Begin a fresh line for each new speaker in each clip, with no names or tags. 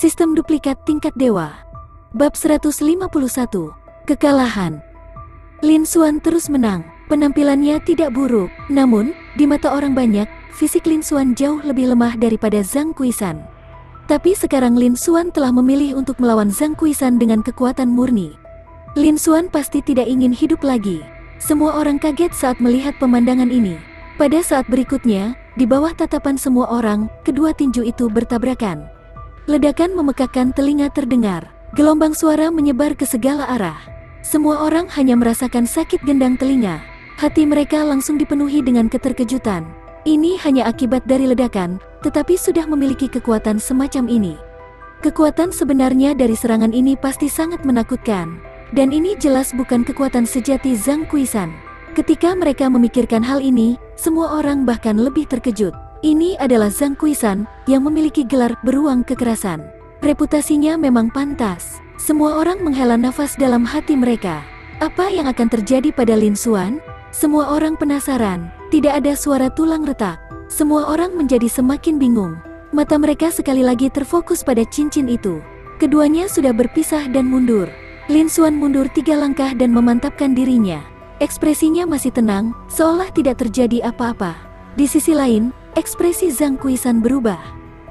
Sistem duplikat tingkat dewa. Bab 151. Kekalahan. Lin Xuan terus menang. Penampilannya tidak buruk, namun di mata orang banyak, fisik Lin Xuan jauh lebih lemah daripada Zhang Kuishan. Tapi sekarang Lin Xuan telah memilih untuk melawan Zhang Kuishan dengan kekuatan murni. Lin Xuan pasti tidak ingin hidup lagi. Semua orang kaget saat melihat pemandangan ini. Pada saat berikutnya, di bawah tatapan semua orang, kedua tinju itu bertabrakan. Ledakan memekakkan telinga terdengar. Gelombang suara menyebar ke segala arah. Semua orang hanya merasakan sakit gendang telinga. Hati mereka langsung dipenuhi dengan keterkejutan. Ini hanya akibat dari ledakan, tetapi sudah memiliki kekuatan semacam ini. Kekuatan sebenarnya dari serangan ini pasti sangat menakutkan. Dan ini jelas bukan kekuatan sejati Zhang Kuishan. Ketika mereka memikirkan hal ini, semua orang bahkan lebih terkejut. Ini adalah Zhang Kuishan yang memiliki gelar beruang kekerasan. Reputasinya memang pantas. Semua orang menghela nafas dalam hati mereka. Apa yang akan terjadi pada Lin Xuan? Semua orang penasaran. Tidak ada suara tulang retak. Semua orang menjadi semakin bingung. Mata mereka sekali lagi terfokus pada cincin itu. Keduanya sudah berpisah dan mundur. Lin Xuan mundur 3 langkah dan memantapkan dirinya. Ekspresinya masih tenang, seolah tidak terjadi apa-apa. Di sisi lain, ekspresi Zhang Kuishan berubah.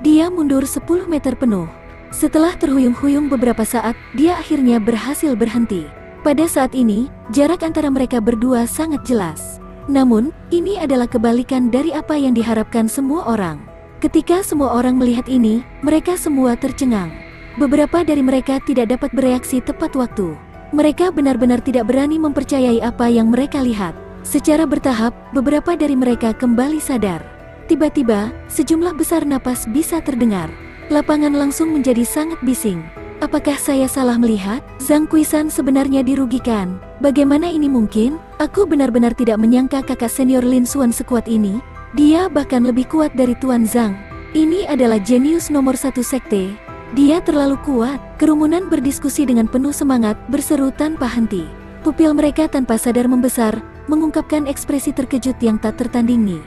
Dia mundur 10 meter penuh. Setelah terhuyung-huyung beberapa saat, dia akhirnya berhasil berhenti. Pada saat ini, jarak antara mereka berdua sangat jelas. Namun, ini adalah kebalikan dari apa yang diharapkan semua orang. Ketika semua orang melihat ini, mereka semua tercengang. Beberapa dari mereka tidak dapat bereaksi tepat waktu. Mereka benar-benar tidak berani mempercayai apa yang mereka lihat. Secara bertahap, beberapa dari mereka kembali sadar. Tiba-tiba, sejumlah besar napas bisa terdengar. Lapangan langsung menjadi sangat bising. Apakah saya salah melihat? Zhang Kuishan sebenarnya dirugikan. Bagaimana ini mungkin? Aku benar-benar tidak menyangka kakak senior Lin Xuan sekuat ini. Dia bahkan lebih kuat dari Tuan Zhang. Ini adalah jenius nomor 1 sekte. Dia terlalu kuat. Kerumunan berdiskusi dengan penuh semangat, berseru tanpa henti. Pupil mereka tanpa sadar membesar, mengungkapkan ekspresi terkejut yang tak tertandingi.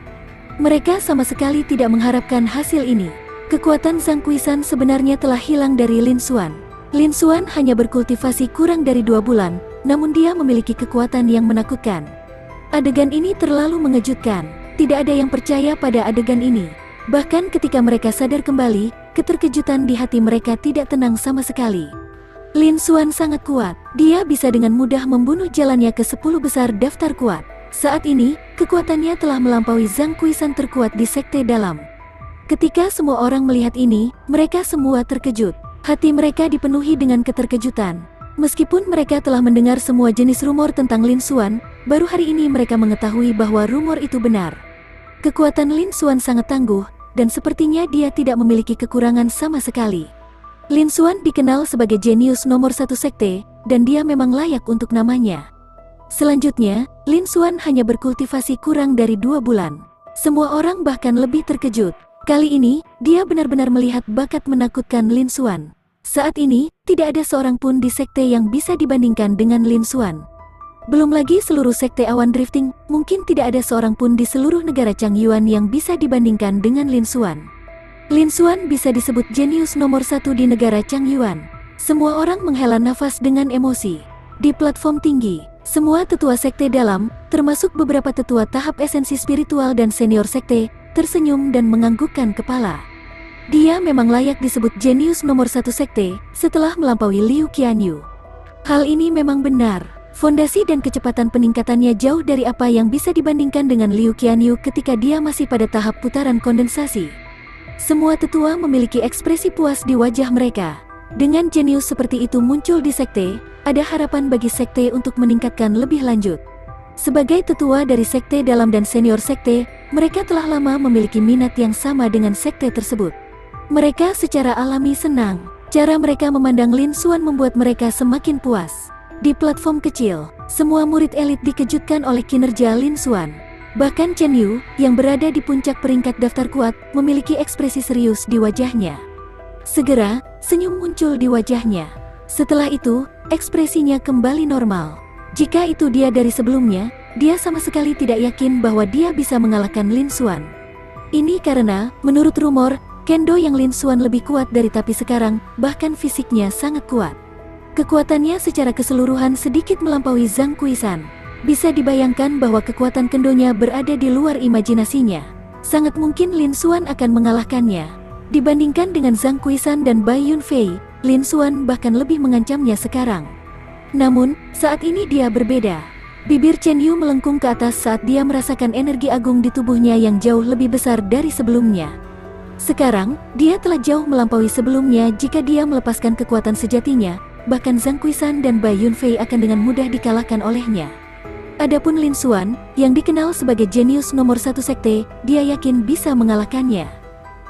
Mereka sama sekali tidak mengharapkan hasil ini. Kekuatan Zhang Kuishan sebenarnya telah hilang dari Lin Xuan. Lin Xuan hanya berkultivasi kurang dari 2 bulan, namun dia memiliki kekuatan yang menakutkan. Adegan ini terlalu mengejutkan. Tidak ada yang percaya pada adegan ini. Bahkan ketika mereka sadar kembali, keterkejutan di hati mereka tidak tenang sama sekali. Lin Xuan sangat kuat. Dia bisa dengan mudah membunuh jalannya ke 10 besar daftar kuat. Saat ini, kekuatannya telah melampaui Zhang Kuishan terkuat di sekte dalam. Ketika semua orang melihat ini, mereka semua terkejut. Hati mereka dipenuhi dengan keterkejutan. Meskipun mereka telah mendengar semua jenis rumor tentang Lin Xuan, baru hari ini mereka mengetahui bahwa rumor itu benar. Kekuatan Lin Xuan sangat tangguh, dan sepertinya dia tidak memiliki kekurangan sama sekali. Lin Xuan dikenal sebagai jenius nomor 1 sekte, dan dia memang layak untuk namanya. Selanjutnya, Lin Xuan hanya berkultivasi kurang dari 2 bulan. Semua orang bahkan lebih terkejut. Kali ini, dia benar-benar melihat bakat menakutkan Lin Xuan. Saat ini, tidak ada seorang pun di sekte yang bisa dibandingkan dengan Lin Xuan. Belum lagi seluruh sekte awan drifting, mungkin tidak ada seorang pun di seluruh negara Changyuan yang bisa dibandingkan dengan Lin Xuan. Lin Xuan bisa disebut jenius nomor 1 di negara Changyuan. Semua orang menghela nafas dengan emosi. Di platform tinggi, semua tetua sekte dalam, termasuk beberapa tetua tahap esensi spiritual dan senior sekte, tersenyum dan menganggukkan kepala. Dia memang layak disebut jenius nomor 1 sekte, setelah melampaui Liu Qianyu. Hal ini memang benar. Fondasi dan kecepatan peningkatannya jauh dari apa yang bisa dibandingkan dengan Liu Qianyu ketika dia masih pada tahap putaran kondensasi. Semua tetua memiliki ekspresi puas di wajah mereka. Dengan jenius seperti itu muncul di sekte, ada harapan bagi sekte untuk meningkatkan lebih lanjut. Sebagai tetua dari sekte dalam dan senior sekte, mereka telah lama memiliki minat yang sama dengan sekte tersebut. Mereka secara alami senang. Cara mereka memandang Lin Xuan membuat mereka semakin puas. Di platform kecil, semua murid elit dikejutkan oleh kinerja Lin Xuan. Bahkan Chen Yu, yang berada di puncak peringkat daftar kuat, memiliki ekspresi serius di wajahnya. Segera, senyum muncul di wajahnya. Setelah itu, ekspresinya kembali normal. Jika itu dia dari sebelumnya, dia sama sekali tidak yakin bahwa dia bisa mengalahkan Lin Xuan. Ini karena, menurut rumor, Kendo yang Lin Xuan lebih kuat dari, tapi sekarang bahkan fisiknya sangat kuat. Kekuatannya secara keseluruhan sedikit melampaui Zhang Kuisan. Bisa dibayangkan bahwa kekuatan kendonya berada di luar imajinasinya. Sangat mungkin Lin Xuan akan mengalahkannya. Dibandingkan dengan Zhang Kuisan dan Bai Yunfei, Lin Xuan bahkan lebih mengancamnya sekarang. Namun, saat ini dia berbeda. Bibir Chen Yu melengkung ke atas saat dia merasakan energi agung di tubuhnya yang jauh lebih besar dari sebelumnya. Sekarang, dia telah jauh melampaui sebelumnya. Jika dia melepaskan kekuatan sejatinya, bahkan Zhang Kuisan dan Bai Yunfei akan dengan mudah dikalahkan olehnya. Adapun Lin Xuan, yang dikenal sebagai jenius nomor 1 sekte, dia yakin bisa mengalahkannya.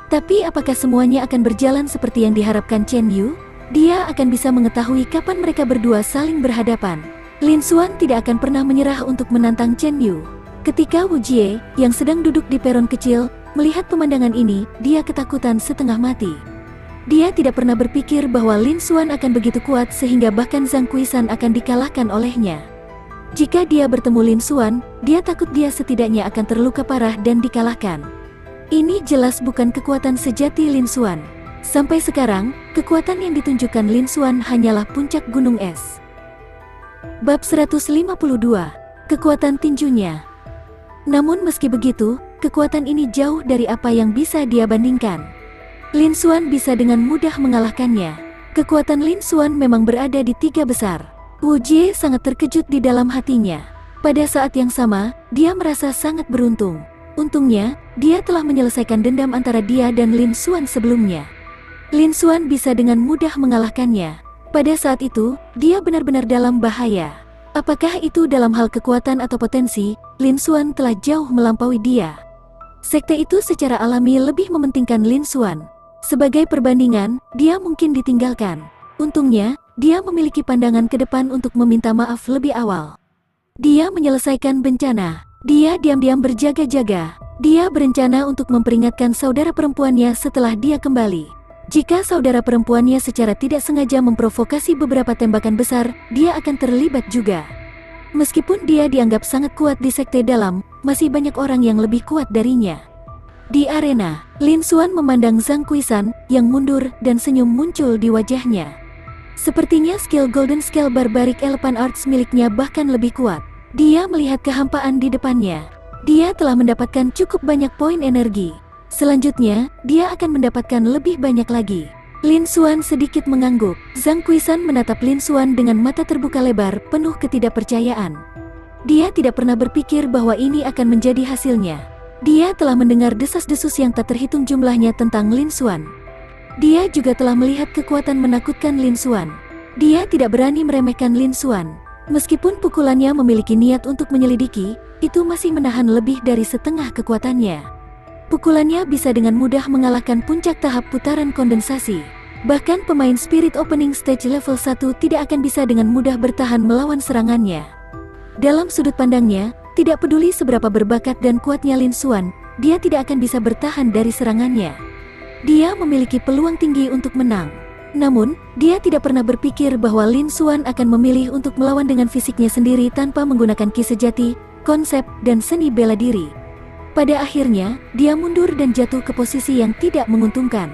Tapi apakah semuanya akan berjalan seperti yang diharapkan Chen Yu? Dia akan bisa mengetahui kapan mereka berdua saling berhadapan. Lin Xuan tidak akan pernah menyerah untuk menantang Chen Yu. Ketika Wu Jie, yang sedang duduk di peron kecil, melihat pemandangan ini, dia ketakutan setengah mati. Dia tidak pernah berpikir bahwa Lin Xuan akan begitu kuat sehingga bahkan Zhang Kuisan akan dikalahkan olehnya. Jika dia bertemu Lin Xuan, dia takut dia setidaknya akan terluka parah dan dikalahkan. Ini jelas bukan kekuatan sejati Lin Xuan. Sampai sekarang, kekuatan yang ditunjukkan Lin Xuan hanyalah puncak gunung es. Bab 152, Kekuatan Tinjunya. Namun meski begitu, kekuatan ini jauh dari apa yang bisa dia bandingkan. Lin Xuan bisa dengan mudah mengalahkannya. Kekuatan Lin Xuan memang berada di 3 besar. Wu Jie sangat terkejut di dalam hatinya. Pada saat yang sama, dia merasa sangat beruntung. Untungnya, dia telah menyelesaikan dendam antara dia dan Lin Xuan sebelumnya. Lin Xuan bisa dengan mudah mengalahkannya. Pada saat itu, dia benar-benar dalam bahaya. Apakah itu dalam hal kekuatan atau potensi, Lin Xuan telah jauh melampaui dia. Sekte itu secara alami lebih mementingkan Lin Xuan. Sebagai perbandingan, dia mungkin ditinggalkan. Untungnya, dia memiliki pandangan ke depan untuk meminta maaf lebih awal. Dia menyelesaikan bencana. Dia diam-diam berjaga-jaga. Dia berencana untuk memperingatkan saudara perempuannya setelah dia kembali. Jika saudara perempuannya secara tidak sengaja memprovokasi beberapa tembakan besar, dia akan terlibat juga. Meskipun dia dianggap sangat kuat di sekte dalam, masih banyak orang yang lebih kuat darinya. Di arena, Lin Xuan memandang Zhang Kuisan, yang mundur dan senyum muncul di wajahnya. Sepertinya skill Golden Scale Barbaric Elephant Arts miliknya bahkan lebih kuat. Dia melihat kehampaan di depannya. Dia telah mendapatkan cukup banyak poin energi. Selanjutnya, dia akan mendapatkan lebih banyak lagi. Lin Xuan sedikit mengangguk. Zhang Kuisan menatap Lin Xuan dengan mata terbuka lebar, penuh ketidakpercayaan. Dia tidak pernah berpikir bahwa ini akan menjadi hasilnya. Dia telah mendengar desas-desus yang tak terhitung jumlahnya tentang Lin Xuan. Dia juga telah melihat kekuatan menakutkan Lin Xuan. Dia tidak berani meremehkan Lin Xuan. Meskipun pukulannya memiliki niat untuk menyelidiki, itu masih menahan lebih dari setengah kekuatannya. Pukulannya bisa dengan mudah mengalahkan puncak tahap putaran kondensasi. Bahkan pemain Spirit Opening Stage level 1 tidak akan bisa dengan mudah bertahan melawan serangannya. Dalam sudut pandangnya, tidak peduli seberapa berbakat dan kuatnya Lin Xuan, dia tidak akan bisa bertahan dari serangannya. Dia memiliki peluang tinggi untuk menang. Namun, dia tidak pernah berpikir bahwa Lin Xuan akan memilih untuk melawan dengan fisiknya sendiri tanpa menggunakan ki sejati, konsep, dan seni bela diri. Pada akhirnya, dia mundur dan jatuh ke posisi yang tidak menguntungkan.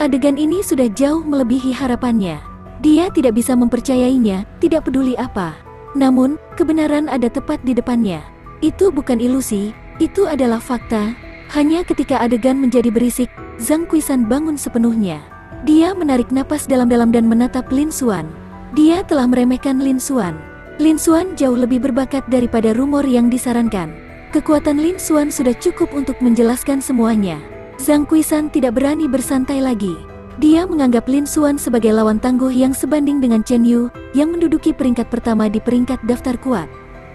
Adegan ini sudah jauh melebihi harapannya. Dia tidak bisa mempercayainya, tidak peduli apa. Namun, kebenaran ada tepat di depannya. Itu bukan ilusi, itu adalah fakta. Hanya ketika adegan menjadi berisik, Zhang Kuisan bangun sepenuhnya. Dia menarik napas dalam-dalam dan menatap Lin Xuan. Dia telah meremehkan Lin Xuan. Lin Xuan jauh lebih berbakat daripada rumor yang disarankan. Kekuatan Lin Xuan sudah cukup untuk menjelaskan semuanya. Zhang Kuisan tidak berani bersantai lagi. Dia menganggap Lin Xuan sebagai lawan tangguh yang sebanding dengan Chen Yu, yang menduduki peringkat pertama di peringkat daftar kuat.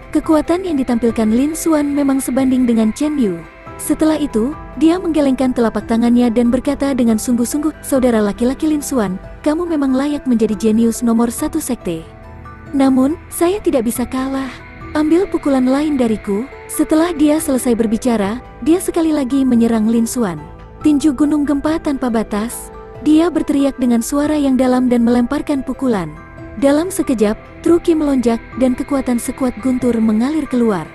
Kekuatan yang ditampilkan Lin Xuan memang sebanding dengan Chen Yu. Setelah itu, dia menggelengkan telapak tangannya dan berkata dengan sungguh-sungguh, "Saudara laki-laki Lin Xuan, kamu memang layak menjadi jenius nomor 1 sekte. Namun, saya tidak bisa kalah. Ambil pukulan lain dariku." Setelah dia selesai berbicara, dia sekali lagi menyerang Lin Xuan. Tinju gunung gempa tanpa batas. Dia berteriak dengan suara yang dalam dan melemparkan pukulan. Dalam sekejap, Truki melonjak dan kekuatan sekuat guntur mengalir keluar.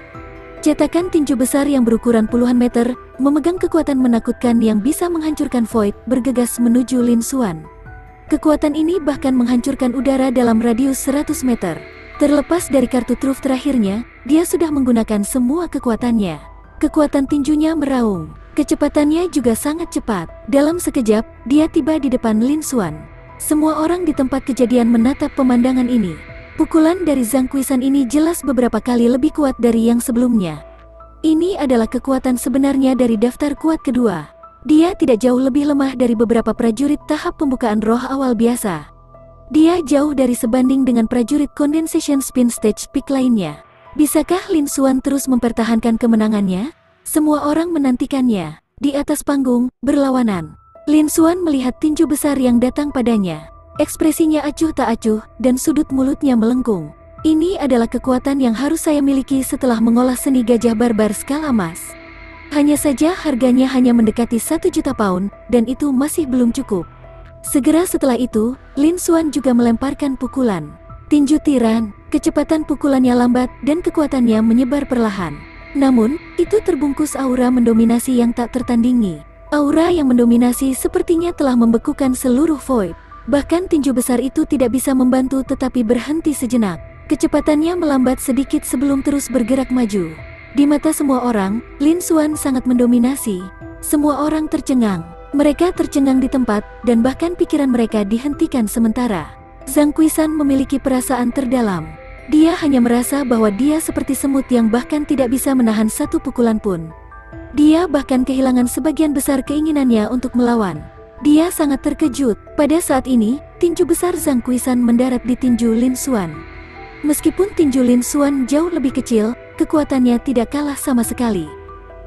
Cetakan tinju besar yang berukuran puluhan meter, memegang kekuatan menakutkan yang bisa menghancurkan Void, bergegas menuju Lin Xuan. Kekuatan ini bahkan menghancurkan udara dalam radius 100 meter. Terlepas dari kartu truf terakhirnya, dia sudah menggunakan semua kekuatannya. Kekuatan tinjunya meraung. Kecepatannya juga sangat cepat. Dalam sekejap, dia tiba di depan Lin Xuan. Semua orang di tempat kejadian menatap pemandangan ini. Pukulan dari Zhang Qisan ini jelas beberapa kali lebih kuat dari yang sebelumnya. Ini adalah kekuatan sebenarnya dari daftar kuat kedua. Dia tidak jauh lebih lemah dari beberapa prajurit tahap pembukaan roh awal biasa. Dia jauh dari sebanding dengan prajurit Condensation Spin Stage Peak lainnya. Bisakah Lin Xuan terus mempertahankan kemenangannya? Semua orang menantikannya. Di atas panggung, berlawanan. Lin Xuan melihat tinju besar yang datang padanya. Ekspresinya acuh tak acuh, dan sudut mulutnya melengkung. Ini adalah kekuatan yang harus saya miliki setelah mengolah seni gajah barbar skala emas. Hanya saja harganya hanya mendekati 1 juta pound, dan itu masih belum cukup. Segera setelah itu, Lin Xuan juga melemparkan pukulan. Tinju tiran, kecepatan pukulannya lambat, dan kekuatannya menyebar perlahan. Namun, itu terbungkus aura mendominasi yang tak tertandingi. Aura yang mendominasi sepertinya telah membekukan seluruh Void. Bahkan tinju besar itu tidak bisa membantu tetapi berhenti sejenak. Kecepatannya melambat sedikit sebelum terus bergerak maju. Di mata semua orang, Lin Xuan sangat mendominasi. Semua orang tercengang. Mereka tercengang di tempat, dan bahkan pikiran mereka dihentikan sementara. Zhang Qisan memiliki perasaan terdalam. Dia hanya merasa bahwa dia seperti semut yang bahkan tidak bisa menahan satu pukulan pun. Dia bahkan kehilangan sebagian besar keinginannya untuk melawan. Dia sangat terkejut. Pada saat ini, tinju besar Zhang Qisan mendarat di tinju Lin Xuan. Meskipun tinju Lin Xuan jauh lebih kecil, kekuatannya tidak kalah sama sekali.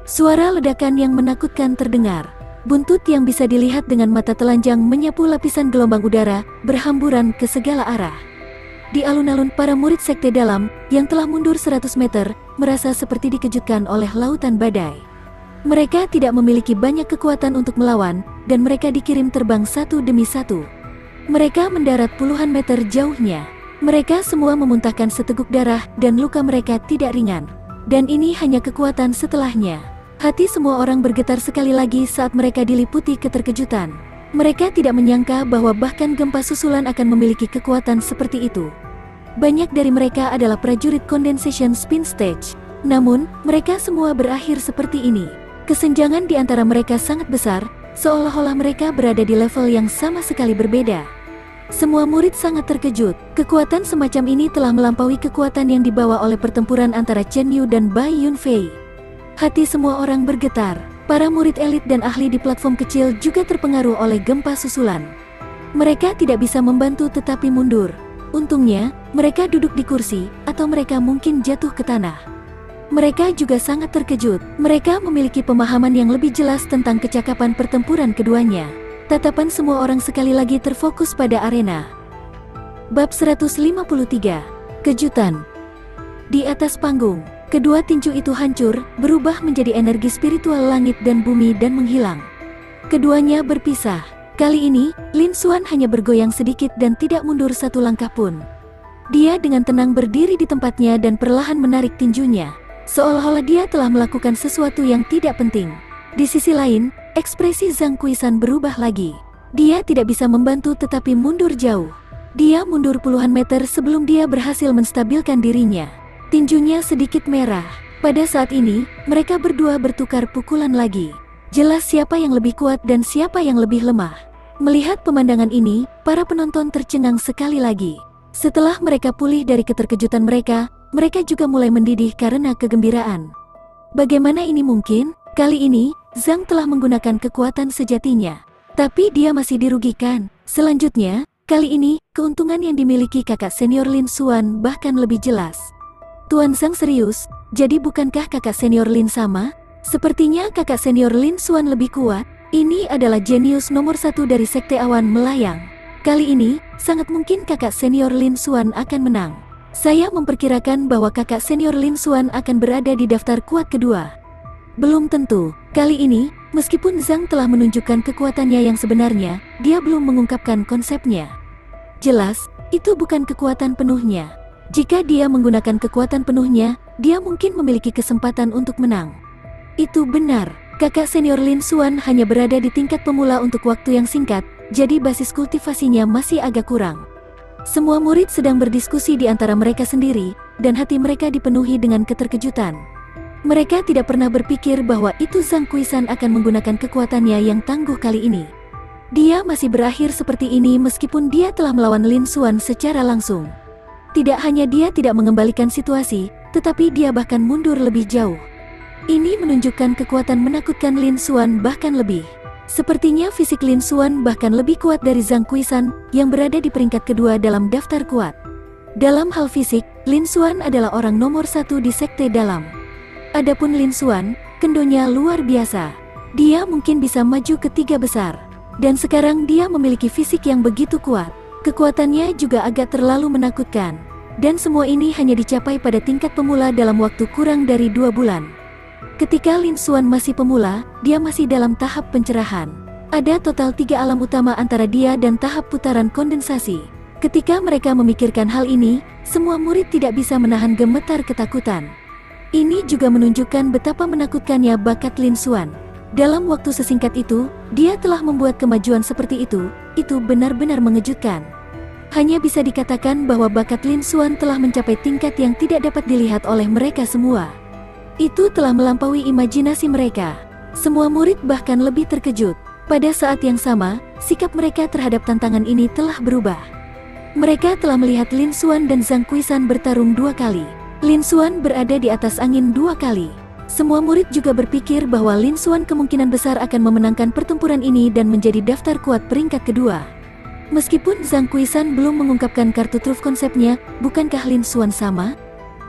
Suara ledakan yang menakutkan terdengar. Buntut yang bisa dilihat dengan mata telanjang menyapu lapisan gelombang udara, berhamburan ke segala arah. Di alun-alun, para murid sekte dalam, yang telah mundur 100 meter, merasa seperti dikejutkan oleh lautan badai. Mereka tidak memiliki banyak kekuatan untuk melawan, dan mereka dikirim terbang satu demi satu. Mereka mendarat puluhan meter jauhnya. Mereka semua memuntahkan seteguk darah, dan luka mereka tidak ringan. Dan ini hanya kekuatan setelahnya. Hati semua orang bergetar sekali lagi saat mereka diliputi keterkejutan. Mereka tidak menyangka bahwa bahkan gempa susulan akan memiliki kekuatan seperti itu. Banyak dari mereka adalah prajurit Condensation Spin Stage. Namun, mereka semua berakhir seperti ini. Kesenjangan di antara mereka sangat besar, seolah-olah mereka berada di level yang sama sekali berbeda. Semua murid sangat terkejut. Kekuatan semacam ini telah melampaui kekuatan yang dibawa oleh pertempuran antara Chen Yu dan Bai Yunfei. Hati semua orang bergetar. Para murid elit dan ahli di platform kecil juga terpengaruh oleh gempa susulan. Mereka tidak bisa membantu tetapi mundur. Untungnya, mereka duduk di kursi, atau mereka mungkin jatuh ke tanah. Mereka juga sangat terkejut. Mereka memiliki pemahaman yang lebih jelas tentang kecakapan pertempuran keduanya. Tatapan semua orang sekali lagi terfokus pada arena. Bab 153. Kejutan. Di atas panggung, kedua tinju itu hancur, berubah menjadi energi spiritual langit dan bumi dan menghilang. Keduanya berpisah. Kali ini, Lin Xuan hanya bergoyang sedikit dan tidak mundur satu langkah pun. Dia dengan tenang berdiri di tempatnya dan perlahan menarik tinjunya. Seolah-olah dia telah melakukan sesuatu yang tidak penting. Di sisi lain, ekspresi Zhang Qisan berubah lagi. Dia tidak bisa membantu tetapi mundur jauh. Dia mundur puluhan meter sebelum dia berhasil menstabilkan dirinya. Tinjunya sedikit merah. Pada saat ini, mereka berdua bertukar pukulan lagi. Jelas siapa yang lebih kuat dan siapa yang lebih lemah. Melihat pemandangan ini, para penonton tercengang sekali lagi. Setelah mereka pulih dari keterkejutan mereka juga mulai mendidih karena kegembiraan. Bagaimana ini mungkin? Kali ini, Zhang telah menggunakan kekuatan sejatinya. Tapi dia masih dirugikan. Selanjutnya, kali ini, keuntungan yang dimiliki kakak senior Lin Xuan bahkan lebih jelas. Tuan Zhang serius, jadi bukankah kakak senior Lin sama? Sepertinya kakak senior Lin Xuan lebih kuat. Ini adalah jenius nomor 1 dari Sekte Awan Melayang. Kali ini, sangat mungkin kakak senior Lin Xuan akan menang. Saya memperkirakan bahwa kakak senior Lin Xuan akan berada di daftar kuat kedua. Belum tentu. Kali ini, meskipun Zhang telah menunjukkan kekuatannya yang sebenarnya, dia belum mengungkapkan konsepnya. Jelas, itu bukan kekuatan penuhnya. Jika dia menggunakan kekuatan penuhnya, dia mungkin memiliki kesempatan untuk menang. Itu benar, kakak senior Lin Xuan hanya berada di tingkat pemula untuk waktu yang singkat, jadi basis kultivasinya masih agak kurang. Semua murid sedang berdiskusi di antara mereka sendiri, dan hati mereka dipenuhi dengan keterkejutan. Mereka tidak pernah berpikir bahwa itu Zhang Kuishan akan menggunakan kekuatannya yang tangguh kali ini. Dia masih berakhir seperti ini meskipun dia telah melawan Lin Xuan secara langsung. Tidak hanya dia tidak mengembalikan situasi, tetapi dia bahkan mundur lebih jauh. Ini menunjukkan kekuatan menakutkan Lin Xuan bahkan lebih. Sepertinya fisik Lin Xuan bahkan lebih kuat dari Zhang Kuishan yang berada di peringkat kedua dalam daftar kuat. Dalam hal fisik, Lin Xuan adalah orang nomor 1 di sekte dalam. Adapun Lin Xuan, kendonya luar biasa. Dia mungkin bisa maju ke 3 besar. Dan sekarang dia memiliki fisik yang begitu kuat. Kekuatannya juga agak terlalu menakutkan. Dan semua ini hanya dicapai pada tingkat pemula dalam waktu kurang dari 2 bulan. Ketika Lin Xuan masih pemula, dia masih dalam tahap pencerahan. Ada total 3 alam utama antara dia dan tahap putaran kondensasi. Ketika mereka memikirkan hal ini, semua murid tidak bisa menahan gemetar ketakutan. Ini juga menunjukkan betapa menakutkannya bakat Lin Xuan. Dalam waktu sesingkat itu, dia telah membuat kemajuan seperti itu benar-benar mengejutkan. Hanya bisa dikatakan bahwa bakat Lin Xuan telah mencapai tingkat yang tidak dapat dilihat oleh mereka semua. Itu telah melampaui imajinasi mereka. Semua murid bahkan lebih terkejut. Pada saat yang sama, sikap mereka terhadap tantangan ini telah berubah. Mereka telah melihat Lin Xuan dan Zhang Kuishan bertarung 2 kali. Lin Xuan berada di atas angin 2 kali. Semua murid juga berpikir bahwa Lin Xuan kemungkinan besar akan memenangkan pertempuran ini dan menjadi daftar kuat peringkat kedua. Meskipun Zhang Kuishan belum mengungkapkan kartu truf konsepnya, bukankah Lin Xuan sama?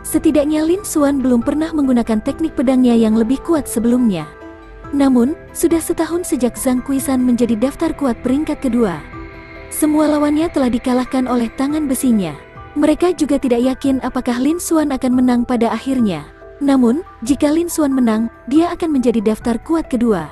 Setidaknya Lin Xuan belum pernah menggunakan teknik pedangnya yang lebih kuat sebelumnya. Namun, sudah setahun sejak Zhang Kuishan menjadi daftar kuat peringkat kedua. Semua lawannya telah dikalahkan oleh tangan besinya. Mereka juga tidak yakin apakah Lin Xuan akan menang pada akhirnya. Namun, jika Lin Xuan menang, dia akan menjadi daftar kuat kedua.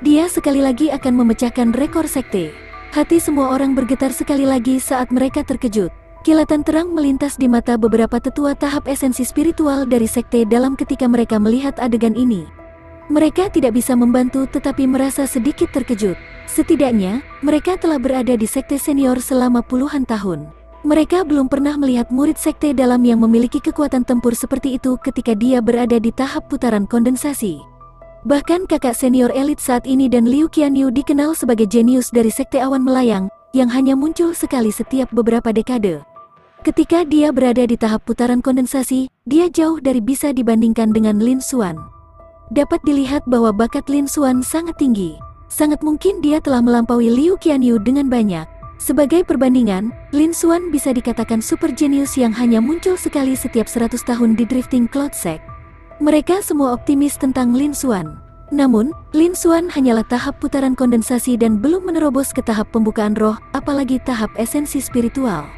Dia sekali lagi akan memecahkan rekor sekte. Hati semua orang bergetar sekali lagi saat mereka terkejut. Kilatan terang melintas di mata beberapa tetua tahap esensi spiritual dari sekte dalam ketika mereka melihat adegan ini. Mereka tidak bisa membantu tetapi merasa sedikit terkejut. Setidaknya, mereka telah berada di sekte senior selama puluhan tahun. Mereka belum pernah melihat murid sekte dalam yang memiliki kekuatan tempur seperti itu ketika dia berada di tahap putaran kondensasi. Bahkan kakak senior elit saat ini dan Liu Qianyu dikenal sebagai jenius dari sekte awan melayang, yang hanya muncul sekali setiap beberapa dekade. Ketika dia berada di tahap putaran kondensasi, dia jauh dari bisa dibandingkan dengan Lin Xuan. Dapat dilihat bahwa bakat Lin Xuan sangat tinggi. Sangat mungkin dia telah melampaui Liu Qianyu dengan banyak. Sebagai perbandingan, Lin Xuan bisa dikatakan super genius yang hanya muncul sekali setiap 100 tahun di Drifting Cloud Sect. Mereka semua optimis tentang Lin Xuan. Namun, Lin Xuan hanyalah tahap putaran kondensasi dan belum menerobos ke tahap pembukaan roh, apalagi tahap esensi spiritual.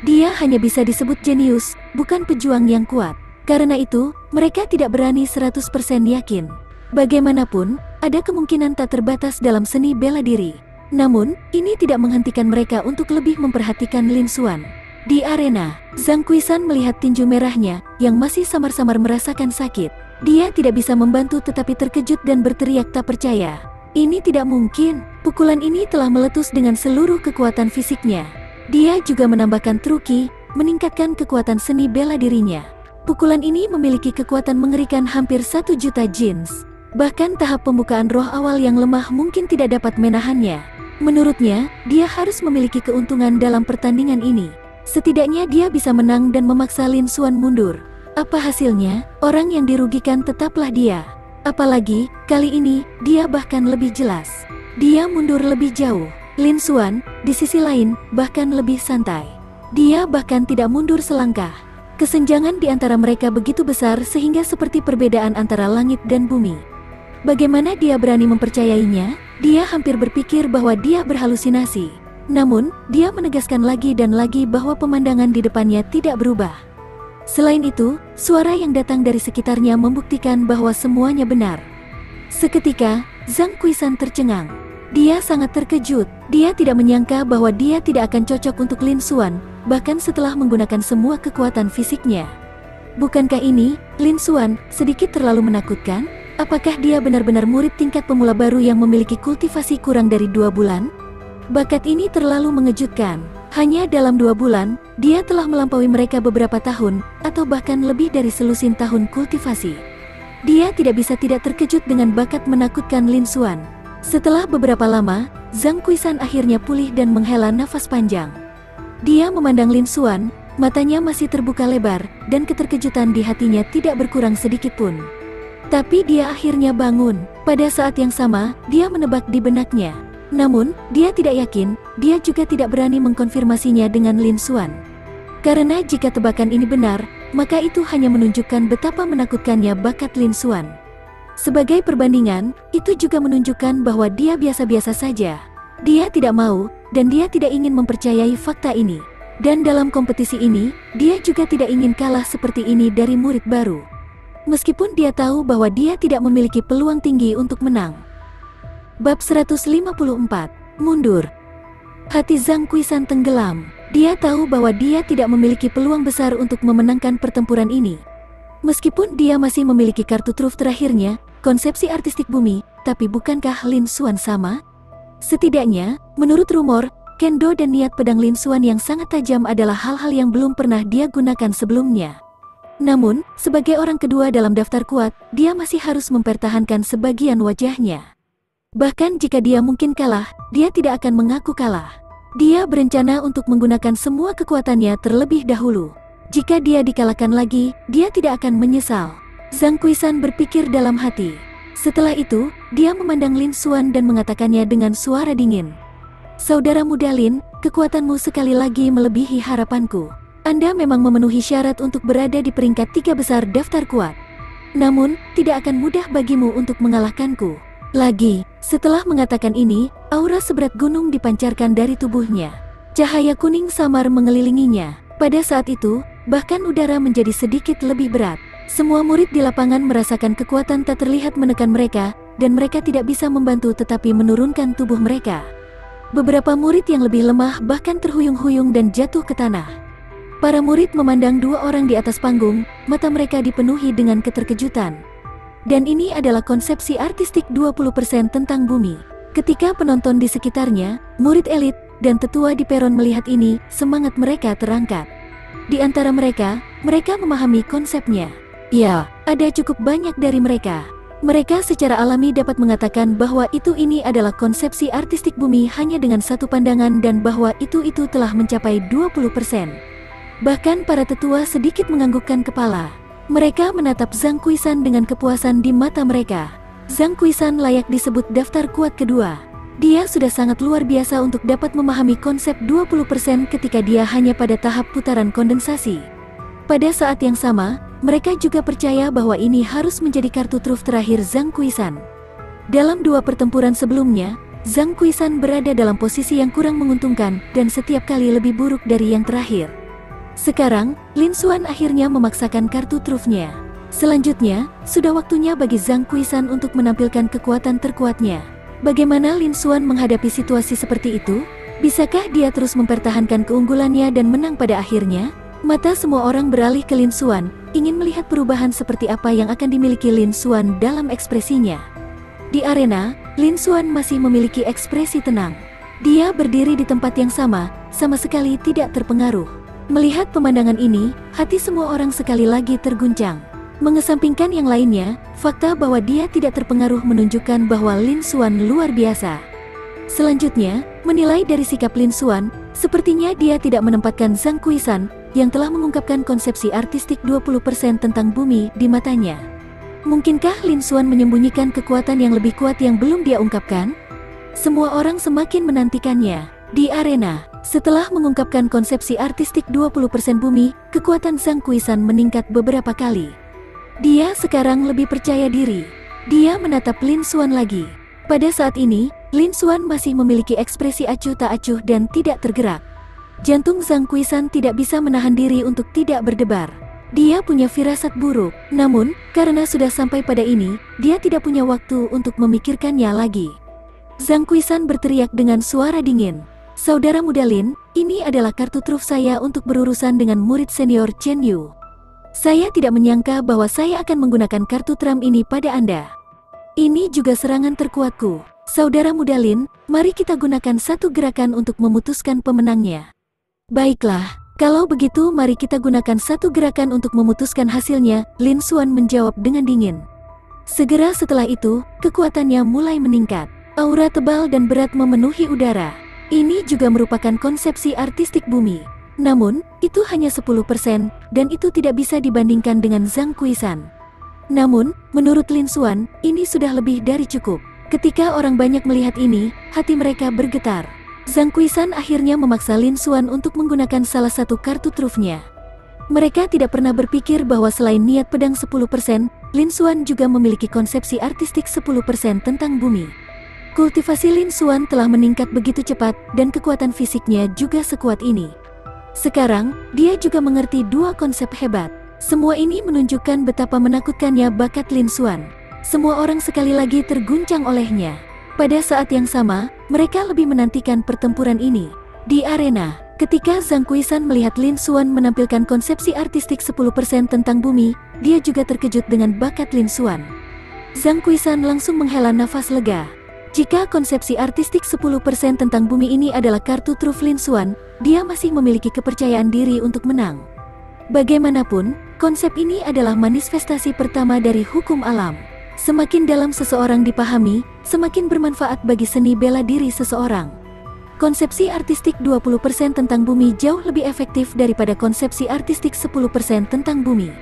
Dia hanya bisa disebut jenius, bukan pejuang yang kuat. Karena itu, mereka tidak berani 100% yakin. Bagaimanapun, ada kemungkinan tak terbatas dalam seni bela diri. Namun, ini tidak menghentikan mereka untuk lebih memperhatikan Lin Xuan. Di arena, Zhang Kuishan melihat tinju merahnya, yang masih samar-samar merasakan sakit. Dia tidak bisa membantu tetapi terkejut dan berteriak tak percaya. Ini tidak mungkin, pukulan ini telah meletus dengan seluruh kekuatan fisiknya. Dia juga menambahkan truki, meningkatkan kekuatan seni bela dirinya. Pukulan ini memiliki kekuatan mengerikan hampir 1 juta jins. Bahkan tahap pembukaan roh awal yang lemah mungkin tidak dapat menahannya. Menurutnya, dia harus memiliki keuntungan dalam pertandingan ini. Setidaknya dia bisa menang dan memaksa Lin Xuan mundur. Apa hasilnya? Orang yang dirugikan tetaplah dia. Apalagi, kali ini, dia bahkan lebih jelas. Dia mundur lebih jauh. Lin Xuan, di sisi lain, bahkan lebih santai. Dia bahkan tidak mundur selangkah. Kesenjangan di antara mereka begitu besar sehingga seperti perbedaan antara langit dan bumi. Bagaimana dia berani mempercayainya? Dia hampir berpikir bahwa dia berhalusinasi. Namun, dia menegaskan lagi dan lagi bahwa pemandangan di depannya tidak berubah. Selain itu, suara yang datang dari sekitarnya membuktikan bahwa semuanya benar. Seketika, Zhang Kuishan tercengang. Dia sangat terkejut. Dia tidak menyangka bahwa dia tidak akan cocok untuk Lin Xuan, bahkan setelah menggunakan semua kekuatan fisiknya. Bukankah ini, Lin Xuan, sedikit terlalu menakutkan? Apakah dia benar-benar murid tingkat pemula baru yang memiliki kultivasi kurang dari 2 bulan? Bakat ini terlalu mengejutkan. Hanya dalam 2 bulan, dia telah melampaui mereka beberapa tahun, atau bahkan lebih dari selusin tahun kultivasi. Dia tidak bisa tidak terkejut dengan bakat menakutkan Lin Xuan. Setelah beberapa lama, Zhang Kuishan akhirnya pulih dan menghela nafas panjang. Dia memandang Lin Xuan, matanya masih terbuka lebar, dan keterkejutan di hatinya tidak berkurang sedikit pun. Tapi dia akhirnya bangun. Pada saat yang sama, dia menebak di benaknya. Namun, dia tidak yakin, dia juga tidak berani mengkonfirmasinya dengan Lin Xuan. Karena jika tebakan ini benar, maka itu hanya menunjukkan betapa menakutkannya bakat Lin Xuan. Sebagai perbandingan, itu juga menunjukkan bahwa dia biasa-biasa saja. Dia tidak mau, dan dia tidak ingin mempercayai fakta ini. Dan dalam kompetisi ini, dia juga tidak ingin kalah seperti ini dari murid baru. Meskipun dia tahu bahwa dia tidak memiliki peluang tinggi untuk menang. Bab 154, Mundur. Hati Zhang Kuishan tenggelam. Dia tahu bahwa dia tidak memiliki peluang besar untuk memenangkan pertempuran ini. Meskipun dia masih memiliki kartu truf terakhirnya, konsepsi artistik bumi, tapi bukankah Lin Xuan sama? Setidaknya, menurut rumor, kendo dan niat pedang Lin Xuan yang sangat tajam adalah hal-hal yang belum pernah dia gunakan sebelumnya. Namun, sebagai orang kedua dalam daftar kuat, dia masih harus mempertahankan sebagian wajahnya. Bahkan jika dia mungkin kalah, dia tidak akan mengaku kalah. Dia berencana untuk menggunakan semua kekuatannya terlebih dahulu. Jika dia dikalahkan lagi, dia tidak akan menyesal. Zhang Kuishan berpikir dalam hati. Setelah itu, dia memandang Lin Xuan dan mengatakannya dengan suara dingin. Saudara muda Lin, kekuatanmu sekali lagi melebihi harapanku. Anda memang memenuhi syarat untuk berada di peringkat 3 besar daftar kuat. Namun, tidak akan mudah bagimu untuk mengalahkanku. Lagi, setelah mengatakan ini, aura seberat gunung dipancarkan dari tubuhnya. Cahaya kuning samar mengelilinginya. Pada saat itu, bahkan udara menjadi sedikit lebih berat. Semua murid di lapangan merasakan kekuatan tak terlihat menekan mereka, dan mereka tidak bisa membantu tetapi menurunkan tubuh mereka. Beberapa murid yang lebih lemah bahkan terhuyung-huyung dan jatuh ke tanah. Para murid memandang 2 orang di atas panggung, mata mereka dipenuhi dengan keterkejutan. Dan ini adalah konsepsi artistik 20% tentang bumi. Ketika penonton di sekitarnya, murid elit, dan tetua di peron melihat ini, semangat mereka terangkat. Di antara mereka memahami konsepnya. Ya, ada cukup banyak dari mereka. Mereka secara alami dapat mengatakan bahwa ini adalah konsepsi artistik bumi hanya dengan satu pandangan dan bahwa itu telah mencapai 20%. Bahkan para tetua sedikit menganggukkan kepala. Mereka menatap Zhang Kuishan dengan kepuasan di mata mereka. Zhang Kuishan layak disebut daftar kuat kedua. Dia sudah sangat luar biasa untuk dapat memahami konsep 20% ketika dia hanya pada tahap putaran kondensasi. Pada saat yang sama, mereka juga percaya bahwa ini harus menjadi kartu truf terakhir Zhang Kuishan. Dalam 2 pertempuran sebelumnya, Zhang Kuishan berada dalam posisi yang kurang menguntungkan dan setiap kali lebih buruk dari yang terakhir. Sekarang, Lin Xuan akhirnya memaksakan kartu trufnya. Selanjutnya, sudah waktunya bagi Zhang Kuishan untuk menampilkan kekuatan terkuatnya. Bagaimana Lin Xuan menghadapi situasi seperti itu? Bisakah dia terus mempertahankan keunggulannya dan menang pada akhirnya? Mata semua orang beralih ke Lin Xuan, ingin melihat perubahan seperti apa yang akan dimiliki Lin Xuan dalam ekspresinya. Di arena, Lin Xuan masih memiliki ekspresi tenang. Dia berdiri di tempat yang sama sekali tidak terpengaruh. Melihat pemandangan ini, hati semua orang sekali lagi terguncang. Mengesampingkan yang lainnya, fakta bahwa dia tidak terpengaruh menunjukkan bahwa Lin Xuan luar biasa. Selanjutnya, menilai dari sikap Lin Xuan, sepertinya dia tidak menempatkan Zhang Kuishan, yang telah mengungkapkan konsepsi artistik 20% tentang bumi di matanya. Mungkinkah Lin Xuan menyembunyikan kekuatan yang lebih kuat yang belum dia ungkapkan? Semua orang semakin menantikannya. Di arena, setelah mengungkapkan konsepsi artistik 20% bumi, kekuatan Zhang Kuishan meningkat beberapa kali. Dia sekarang lebih percaya diri. Dia menatap Lin Xuan lagi. Pada saat ini, Lin Xuan masih memiliki ekspresi acuh tak acuh dan tidak tergerak. Jantung Zhang Kuishan tidak bisa menahan diri untuk tidak berdebar. Dia punya firasat buruk, namun, karena sudah sampai pada ini, dia tidak punya waktu untuk memikirkannya lagi. Zhang Kuishan berteriak dengan suara dingin. Saudara muda Lin, ini adalah kartu truf saya untuk berurusan dengan murid senior Chen Yu. Saya tidak menyangka bahwa saya akan menggunakan kartu Trump ini pada Anda. Ini juga serangan terkuatku. Saudara muda Lin, mari kita gunakan satu gerakan untuk memutuskan pemenangnya. Baiklah, kalau begitu mari kita gunakan satu gerakan untuk memutuskan hasilnya, Lin Xuan menjawab dengan dingin. Segera setelah itu, kekuatannya mulai meningkat. Aura tebal dan berat memenuhi udara. Ini juga merupakan konsepsi artistik bumi. Namun, itu hanya 10% dan itu tidak bisa dibandingkan dengan Zhang Kuisan. Namun, menurut Lin Xuan, ini sudah lebih dari cukup. Ketika orang banyak melihat ini, hati mereka bergetar. Zhang Kuisan akhirnya memaksa Lin Xuan untuk menggunakan salah satu kartu trufnya. Mereka tidak pernah berpikir bahwa selain niat pedang 10%, Lin Xuan juga memiliki konsepsi artistik 10% tentang bumi. Kultivasi Lin Xuan telah meningkat begitu cepat dan kekuatan fisiknya juga sekuat ini. Sekarang, dia juga mengerti dua konsep hebat. Semua ini menunjukkan betapa menakutkannya bakat Lin Xuan. Semua orang sekali lagi terguncang olehnya. Pada saat yang sama, mereka lebih menantikan pertempuran ini. Di arena, ketika Zhang Kuisan melihat Lin Xuan menampilkan konsepsi artistik 10% tentang bumi, dia juga terkejut dengan bakat Lin Xuan. Zhang Kuisan langsung menghela nafas lega. Jika konsepsi artistik 10% tentang bumi ini adalah kartu truf Lin Xuan, dia masih memiliki kepercayaan diri untuk menang. Bagaimanapun, konsep ini adalah manifestasi pertama dari hukum alam. Semakin dalam seseorang dipahami, semakin bermanfaat bagi seni bela diri seseorang. Konsepsi artistik 20% tentang bumi jauh lebih efektif daripada konsepsi artistik 10% tentang bumi.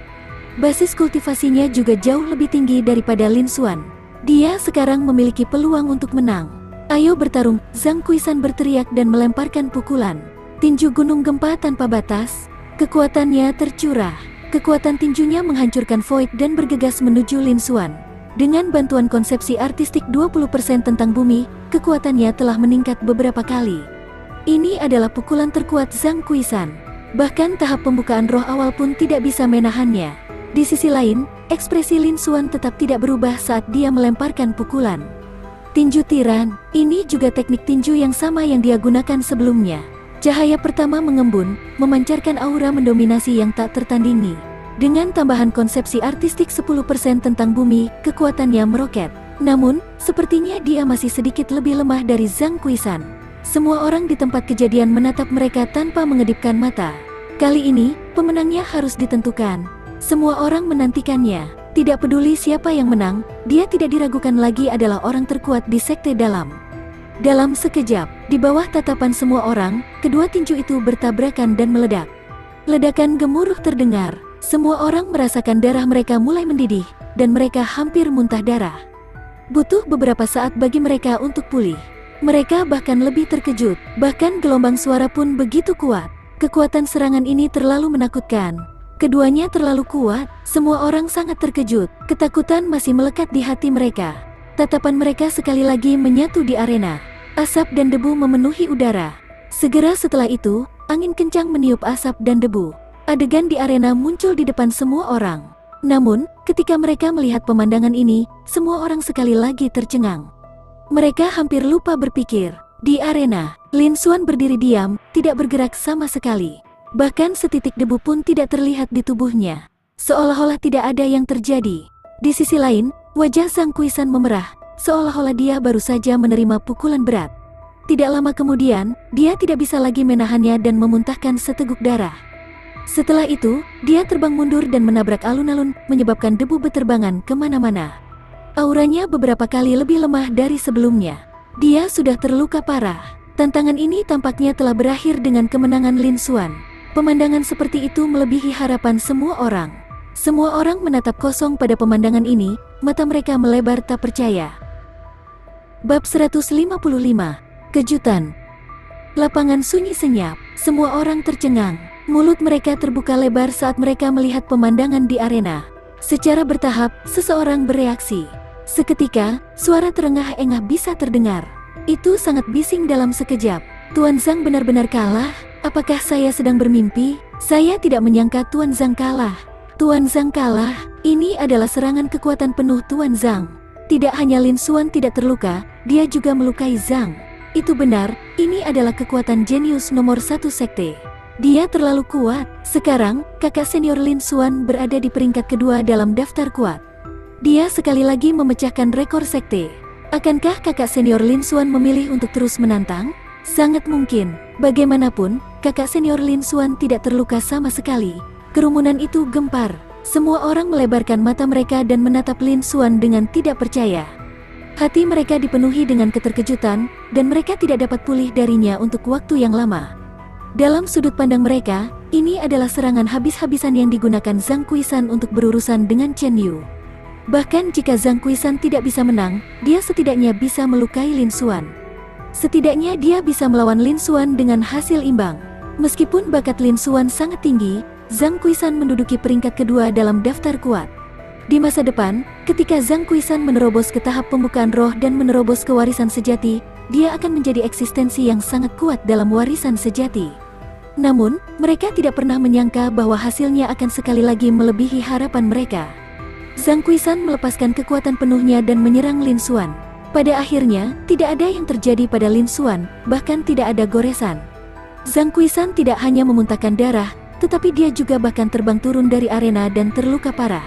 Basis kultivasinya juga jauh lebih tinggi daripada Lin Xuan. Dia sekarang memiliki peluang untuk menang. Ayo bertarung, Zhang Kuisan berteriak dan melemparkan pukulan. Tinju gunung gempa tanpa batas. Kekuatannya tercurah. Kekuatan tinjunya menghancurkan Void dan bergegas menuju Lin Xuan. Dengan bantuan konsepsi artistik 20% tentang bumi, kekuatannya telah meningkat beberapa kali. Ini adalah pukulan terkuat Zhang Kuisan. Bahkan tahap pembukaan roh awal pun tidak bisa menahannya. Di sisi lain, ekspresi Lin Xuan tetap tidak berubah saat dia melemparkan pukulan. Tinju tiran, ini juga teknik tinju yang sama yang dia gunakan sebelumnya. Cahaya pertama mengembun, memancarkan aura mendominasi yang tak tertandingi. Dengan tambahan konsepsi artistik 10% tentang bumi, kekuatannya meroket. Namun, sepertinya dia masih sedikit lebih lemah dari Zhang Kuisan. Semua orang di tempat kejadian menatap mereka tanpa mengedipkan mata. Kali ini, pemenangnya harus ditentukan. Semua orang menantikannya. Tidak peduli siapa yang menang, dia tidak diragukan lagi adalah orang terkuat di sekte dalam. Dalam sekejap, di bawah tatapan semua orang, kedua tinju itu bertabrakan dan meledak. Ledakan gemuruh terdengar. Semua orang merasakan darah mereka mulai mendidih, dan mereka hampir muntah darah. Butuh beberapa saat bagi mereka untuk pulih. Mereka bahkan lebih terkejut, bahkan gelombang suara pun begitu kuat. Kekuatan serangan ini terlalu menakutkan. Keduanya terlalu kuat, semua orang sangat terkejut. Ketakutan masih melekat di hati mereka. Tatapan mereka sekali lagi menyatu di arena. Asap dan debu memenuhi udara. Segera setelah itu, angin kencang meniup asap dan debu. Adegan di arena muncul di depan semua orang. Namun, ketika mereka melihat pemandangan ini, semua orang sekali lagi tercengang. Mereka hampir lupa berpikir. Di arena, Lin Xuan berdiri diam, tidak bergerak sama sekali. Bahkan setitik debu pun tidak terlihat di tubuhnya. Seolah-olah tidak ada yang terjadi. Di sisi lain, wajah Zhang Kuisan memerah, seolah-olah dia baru saja menerima pukulan berat. Tidak lama kemudian, dia tidak bisa lagi menahannya dan memuntahkan seteguk darah. Setelah itu, dia terbang mundur dan menabrak alun-alun, menyebabkan debu beterbangan kemana-mana. Auranya beberapa kali lebih lemah dari sebelumnya. Dia sudah terluka parah. Tantangan ini tampaknya telah berakhir dengan kemenangan Lin Xuan. Pemandangan seperti itu melebihi harapan semua orang. Semua orang menatap kosong pada pemandangan ini, mata mereka melebar tak percaya. Bab 155. Kejutan. Lapangan sunyi senyap, semua orang tercengang. Mulut mereka terbuka lebar saat mereka melihat pemandangan di arena. Secara bertahap, seseorang bereaksi. Seketika, suara terengah-engah bisa terdengar. Itu sangat bising dalam sekejap. Tuan Zhang benar-benar kalah? Apakah saya sedang bermimpi? Saya tidak menyangka Tuan Zhang kalah. Tuan Zhang kalah? Ini adalah serangan kekuatan penuh Tuan Zhang. Tidak hanya Lin Xuan tidak terluka, dia juga melukai Zhang. Itu benar, ini adalah kekuatan jenius nomor 1 sekte. Dia terlalu kuat. Sekarang, kakak senior Lin Xuan berada di peringkat kedua dalam daftar kuat. Dia sekali lagi memecahkan rekor sekte. Akankah kakak senior Lin Xuan memilih untuk terus menantang? Sangat mungkin. Bagaimanapun, kakak senior Lin Xuan tidak terluka sama sekali. Kerumunan itu gempar. Semua orang melebarkan mata mereka dan menatap Lin Xuan dengan tidak percaya. Hati mereka dipenuhi dengan keterkejutan, dan mereka tidak dapat pulih darinya untuk waktu yang lama. Dalam sudut pandang mereka, ini adalah serangan habis-habisan yang digunakan Zhang Kuishan untuk berurusan dengan Chen Yu. Bahkan jika Zhang Kuishan tidak bisa menang, dia setidaknya bisa melukai Lin Xuan. Setidaknya dia bisa melawan Lin Xuan dengan hasil imbang. Meskipun bakat Lin Xuan sangat tinggi, Zhang Kuishan menduduki peringkat kedua dalam daftar kuat. Di masa depan, ketika Zhang Kuishan menerobos ke tahap pembukaan roh dan menerobos ke warisan sejati, dia akan menjadi eksistensi yang sangat kuat dalam warisan sejati. Namun, mereka tidak pernah menyangka bahwa hasilnya akan sekali lagi melebihi harapan mereka. Zhang Kuishan melepaskan kekuatan penuhnya dan menyerang Lin Xuan. Pada akhirnya, tidak ada yang terjadi pada Lin Xuan, bahkan tidak ada goresan. Zhang Kuishan tidak hanya memuntahkan darah, tetapi dia juga bahkan terbang turun dari arena dan terluka parah.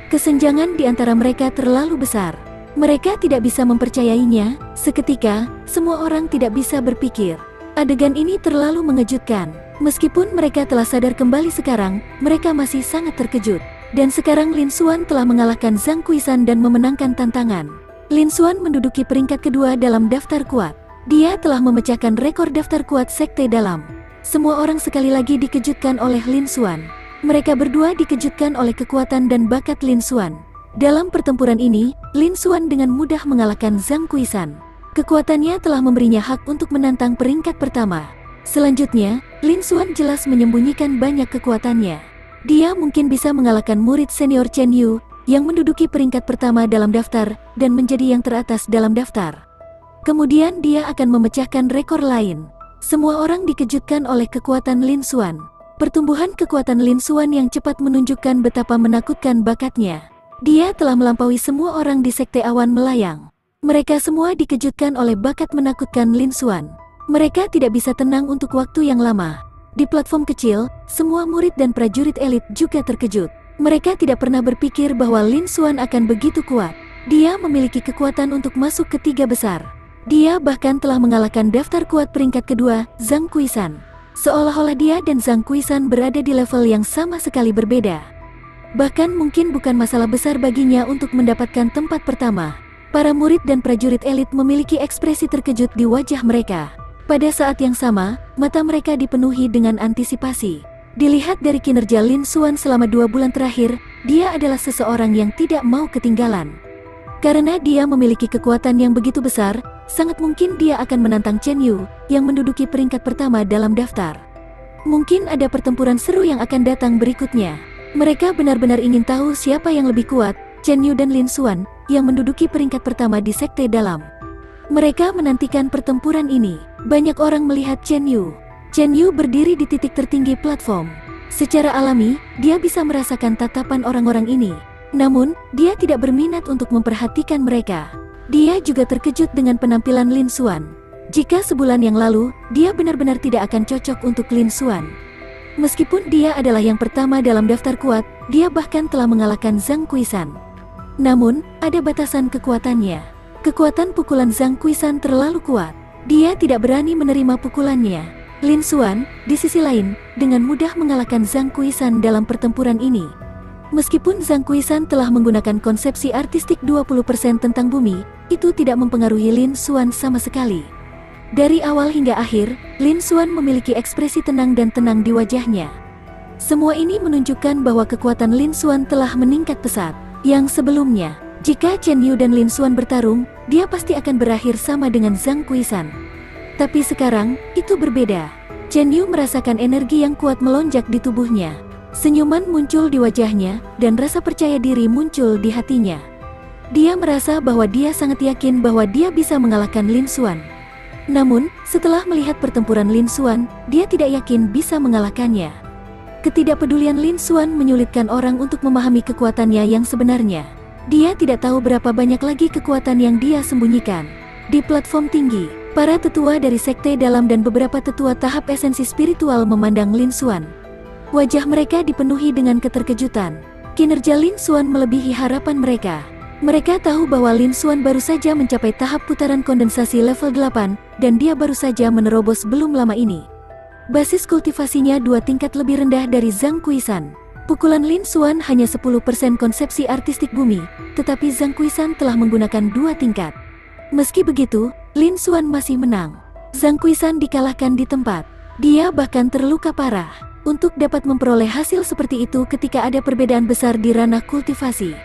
Kesenjangan di antara mereka terlalu besar. Mereka tidak bisa mempercayainya. Seketika, semua orang tidak bisa berpikir. Adegan ini terlalu mengejutkan. Meskipun mereka telah sadar kembali sekarang, mereka masih sangat terkejut. Dan sekarang Lin Xuan telah mengalahkan Zhang Kuishan dan memenangkan tantangan. Lin Xuan menduduki peringkat kedua dalam daftar kuat. Dia telah memecahkan rekor daftar kuat sekte dalam. Semua orang sekali lagi dikejutkan oleh Lin Xuan. Mereka berdua dikejutkan oleh kekuatan dan bakat Lin Xuan. Dalam pertempuran ini, Lin Xuan dengan mudah mengalahkan Zhang Kuishan. Kekuatannya telah memberinya hak untuk menantang peringkat pertama. Selanjutnya, Lin Xuan jelas menyembunyikan banyak kekuatannya. Dia mungkin bisa mengalahkan murid senior Chen Yu, yang menduduki peringkat pertama dalam daftar, dan menjadi yang teratas dalam daftar. Kemudian dia akan memecahkan rekor lain. Semua orang dikejutkan oleh kekuatan Lin Xuan. Pertumbuhan kekuatan Lin Xuan yang cepat menunjukkan betapa menakutkan bakatnya. Dia telah melampaui semua orang di sekte awan melayang. Mereka semua dikejutkan oleh bakat menakutkan Lin Xuan. Mereka tidak bisa tenang untuk waktu yang lama. Di platform kecil, semua murid dan prajurit elit juga terkejut. Mereka tidak pernah berpikir bahwa Lin Xuan akan begitu kuat. Dia memiliki kekuatan untuk masuk ke tiga besar. Dia bahkan telah mengalahkan daftar kuat peringkat kedua, Zhang Kuishan. Seolah-olah dia dan Zhang Kuishan berada di level yang sama sekali berbeda. Bahkan mungkin bukan masalah besar baginya untuk mendapatkan tempat pertama. Para murid dan prajurit elit memiliki ekspresi terkejut di wajah mereka. Pada saat yang sama, mata mereka dipenuhi dengan antisipasi. Dilihat dari kinerja Lin Xuan selama 2 bulan terakhir, dia adalah seseorang yang tidak mau ketinggalan. Karena dia memiliki kekuatan yang begitu besar, sangat mungkin dia akan menantang Chen Yu, yang menduduki peringkat pertama dalam daftar. Mungkin ada pertempuran seru yang akan datang berikutnya. Mereka benar-benar ingin tahu siapa yang lebih kuat, Chen Yu dan Lin Xuan, yang menduduki peringkat pertama di sekte dalam. Mereka menantikan pertempuran ini. Banyak orang melihat Chen Yu. Chen Yu berdiri di titik tertinggi platform. Secara alami, dia bisa merasakan tatapan orang-orang ini. Namun, dia tidak berminat untuk memperhatikan mereka. Dia juga terkejut dengan penampilan Lin Xuan. Jika sebulan yang lalu, dia benar-benar tidak akan cocok untuk Lin Xuan. Meskipun dia adalah yang pertama dalam daftar kuat, dia bahkan telah mengalahkan Zhang Kuishan. Namun, ada batasan kekuatannya. Kekuatan pukulan Zhang Kuishan terlalu kuat. Dia tidak berani menerima pukulannya. Lin Xuan, di sisi lain, dengan mudah mengalahkan Zhang Kuishan dalam pertempuran ini. Meskipun Zhang Kuishan telah menggunakan konsepsi artistik 20% tentang bumi, itu tidak mempengaruhi Lin Xuan sama sekali. Dari awal hingga akhir, Lin Xuan memiliki ekspresi tenang dan tenang di wajahnya. Semua ini menunjukkan bahwa kekuatan Lin Xuan telah meningkat pesat. Yang sebelumnya, jika Chen Yu dan Lin Xuan bertarung, dia pasti akan berakhir sama dengan Zhang Kuishan. Tapi sekarang, itu berbeda. Chen Yu merasakan energi yang kuat melonjak di tubuhnya. Senyuman muncul di wajahnya, dan rasa percaya diri muncul di hatinya. Dia merasa bahwa dia sangat yakin bahwa dia bisa mengalahkan Lin Xuan. Namun, setelah melihat pertempuran Lin Xuan, dia tidak yakin bisa mengalahkannya. Ketidakpedulian Lin Xuan menyulitkan orang untuk memahami kekuatannya yang sebenarnya. Dia tidak tahu berapa banyak lagi kekuatan yang dia sembunyikan. Di platform tinggi, Para tetua dari sekte dalam dan beberapa tetua tahap esensi spiritual memandang Lin Xuan. Wajah mereka dipenuhi dengan keterkejutan. Kinerja Lin Xuan melebihi harapan mereka. Mereka tahu bahwa Lin Xuan baru saja mencapai tahap putaran kondensasi level 8, dan dia baru saja menerobos belum lama ini. Basis kultivasinya 2 tingkat lebih rendah dari Zhang Kuishan. Pukulan Lin Xuan hanya 10% konsepsi artistik bumi, tetapi Zhang Kuishan telah menggunakan 2 tingkat. Meski begitu, Lin Xuan masih menang. Zhang Kuishan dikalahkan di tempat. Dia bahkan terluka parah. Untuk dapat memperoleh hasil seperti itu ketika ada perbedaan besar di ranah kultivasi,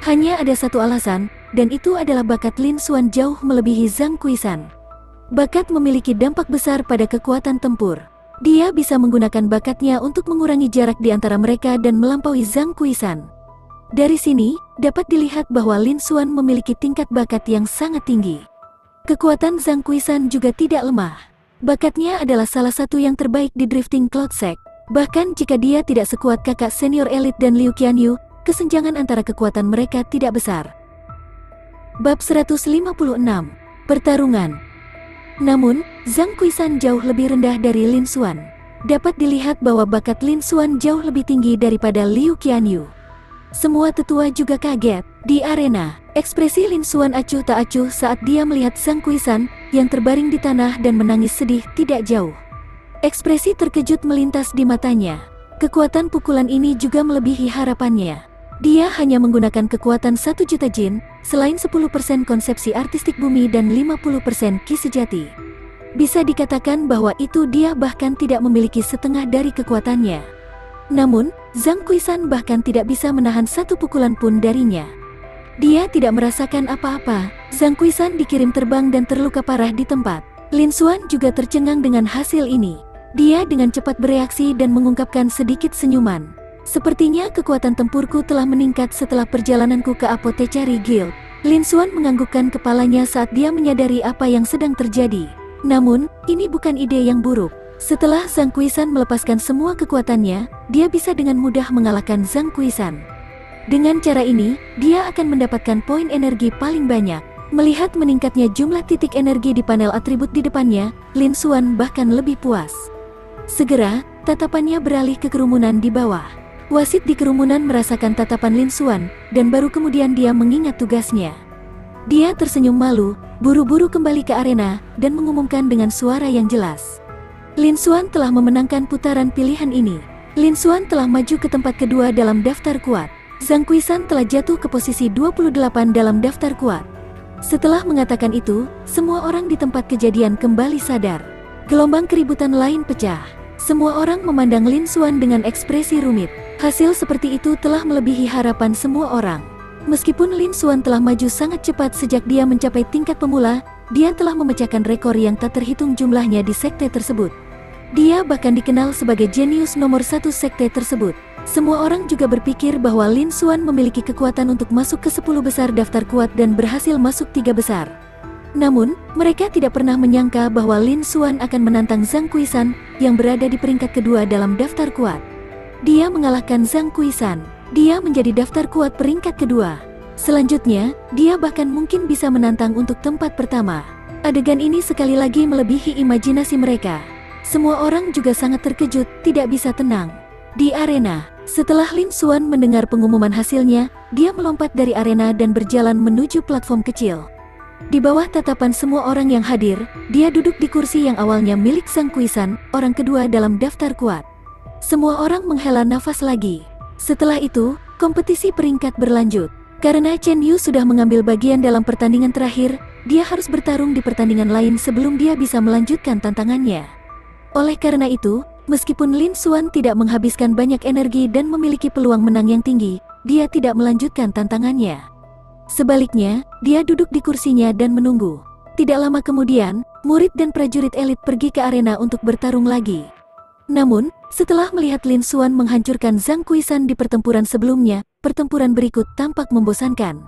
hanya ada satu alasan, dan itu adalah bakat Lin Xuan jauh melebihi Zhang Kuishan. Bakat memiliki dampak besar pada kekuatan tempur. Dia bisa menggunakan bakatnya untuk mengurangi jarak di antara mereka dan melampaui Zhang Kuishan. Dari sini, dapat dilihat bahwa Lin Xuan memiliki tingkat bakat yang sangat tinggi. Kekuatan Zhang Kuishan juga tidak lemah. Bakatnya adalah salah satu yang terbaik di Drifting Cloud Sect. Bahkan jika dia tidak sekuat kakak senior elit dan Liu Qianyu, kesenjangan antara kekuatan mereka tidak besar. Bab 156. Pertarungan. Namun, Zhang Kuishan jauh lebih rendah dari Lin Xuan. Dapat dilihat bahwa bakat Lin Xuan jauh lebih tinggi daripada Liu Qianyu. Semua tetua juga kaget. Di arena, ekspresi Lin Xuan acuh tak acuh saat dia melihat Zhang Kuishan yang terbaring di tanah dan menangis sedih tidak jauh. Ekspresi terkejut melintas di matanya. Kekuatan pukulan ini juga melebihi harapannya. Dia hanya menggunakan kekuatan 1 juta jin, selain 10% konsepsi artistik bumi dan 50% ki sejati. Bisa dikatakan bahwa itu dia bahkan tidak memiliki setengah dari kekuatannya. Namun, Zhang Kuishan bahkan tidak bisa menahan satu pukulan pun darinya. Dia tidak merasakan apa-apa. Zhang Kuishan dikirim terbang dan terluka parah di tempat. Lin Xuan juga tercengang dengan hasil ini. Dia dengan cepat bereaksi dan mengungkapkan sedikit senyuman. Sepertinya kekuatan tempurku telah meningkat setelah perjalananku ke Apothecary Guild. Lin Xuan menganggukkan kepalanya saat dia menyadari apa yang sedang terjadi. Namun, ini bukan ide yang buruk. Setelah Zhang Kuishan melepaskan semua kekuatannya, dia bisa dengan mudah mengalahkan Zhang Kuishan. Dengan cara ini, dia akan mendapatkan poin energi paling banyak. Melihat meningkatnya jumlah titik energi di panel atribut di depannya, Lin Xuan bahkan lebih puas. Segera, tatapannya beralih ke kerumunan di bawah. Wasit di kerumunan merasakan tatapan Lin Xuan, dan baru kemudian dia mengingat tugasnya. Dia tersenyum malu, buru-buru kembali ke arena, dan mengumumkan dengan suara yang jelas. Lin Xuan telah memenangkan putaran pilihan ini. Lin Xuan telah maju ke tempat kedua dalam daftar kuat. Zhang Kuishan telah jatuh ke posisi 28 dalam daftar kuat. Setelah mengatakan itu, semua orang di tempat kejadian kembali sadar. Gelombang keributan lain pecah. Semua orang memandang Lin Xuan dengan ekspresi rumit. Hasil seperti itu telah melebihi harapan semua orang. Meskipun Lin Xuan telah maju sangat cepat sejak dia mencapai tingkat pemula, dia telah memecahkan rekor yang tak terhitung jumlahnya di sekte tersebut. Dia bahkan dikenal sebagai jenius nomor 1 sekte tersebut. Semua orang juga berpikir bahwa Lin Xuan memiliki kekuatan untuk masuk ke 10 besar daftar kuat dan berhasil masuk 3 besar. Namun, mereka tidak pernah menyangka bahwa Lin Xuan akan menantang Zhang Kuishan yang berada di peringkat kedua dalam daftar kuat. Dia mengalahkan Zhang Kuishan. Dia menjadi daftar kuat peringkat kedua. Selanjutnya, dia bahkan mungkin bisa menantang untuk tempat pertama. Adegan ini sekali lagi melebihi imajinasi mereka. Semua orang juga sangat terkejut, tidak bisa tenang. Di arena, setelah Lin Xuan mendengar pengumuman hasilnya, dia melompat dari arena dan berjalan menuju platform kecil. Di bawah tatapan semua orang yang hadir, dia duduk di kursi yang awalnya milik Zhang Kuishan, orang kedua dalam daftar kuat. Semua orang menghela nafas lagi. Setelah itu, kompetisi peringkat berlanjut. Karena Chen Yu sudah mengambil bagian dalam pertandingan terakhir, dia harus bertarung di pertandingan lain sebelum dia bisa melanjutkan tantangannya. Oleh karena itu, meskipun Lin Xuan tidak menghabiskan banyak energi dan memiliki peluang menang yang tinggi, dia tidak melanjutkan tantangannya. Sebaliknya, dia duduk di kursinya dan menunggu. Tidak lama kemudian, murid dan prajurit elit pergi ke arena untuk bertarung lagi. Namun, setelah melihat Lin Xuan menghancurkan Zhang Kuishan di pertempuran sebelumnya, pertempuran berikut tampak membosankan.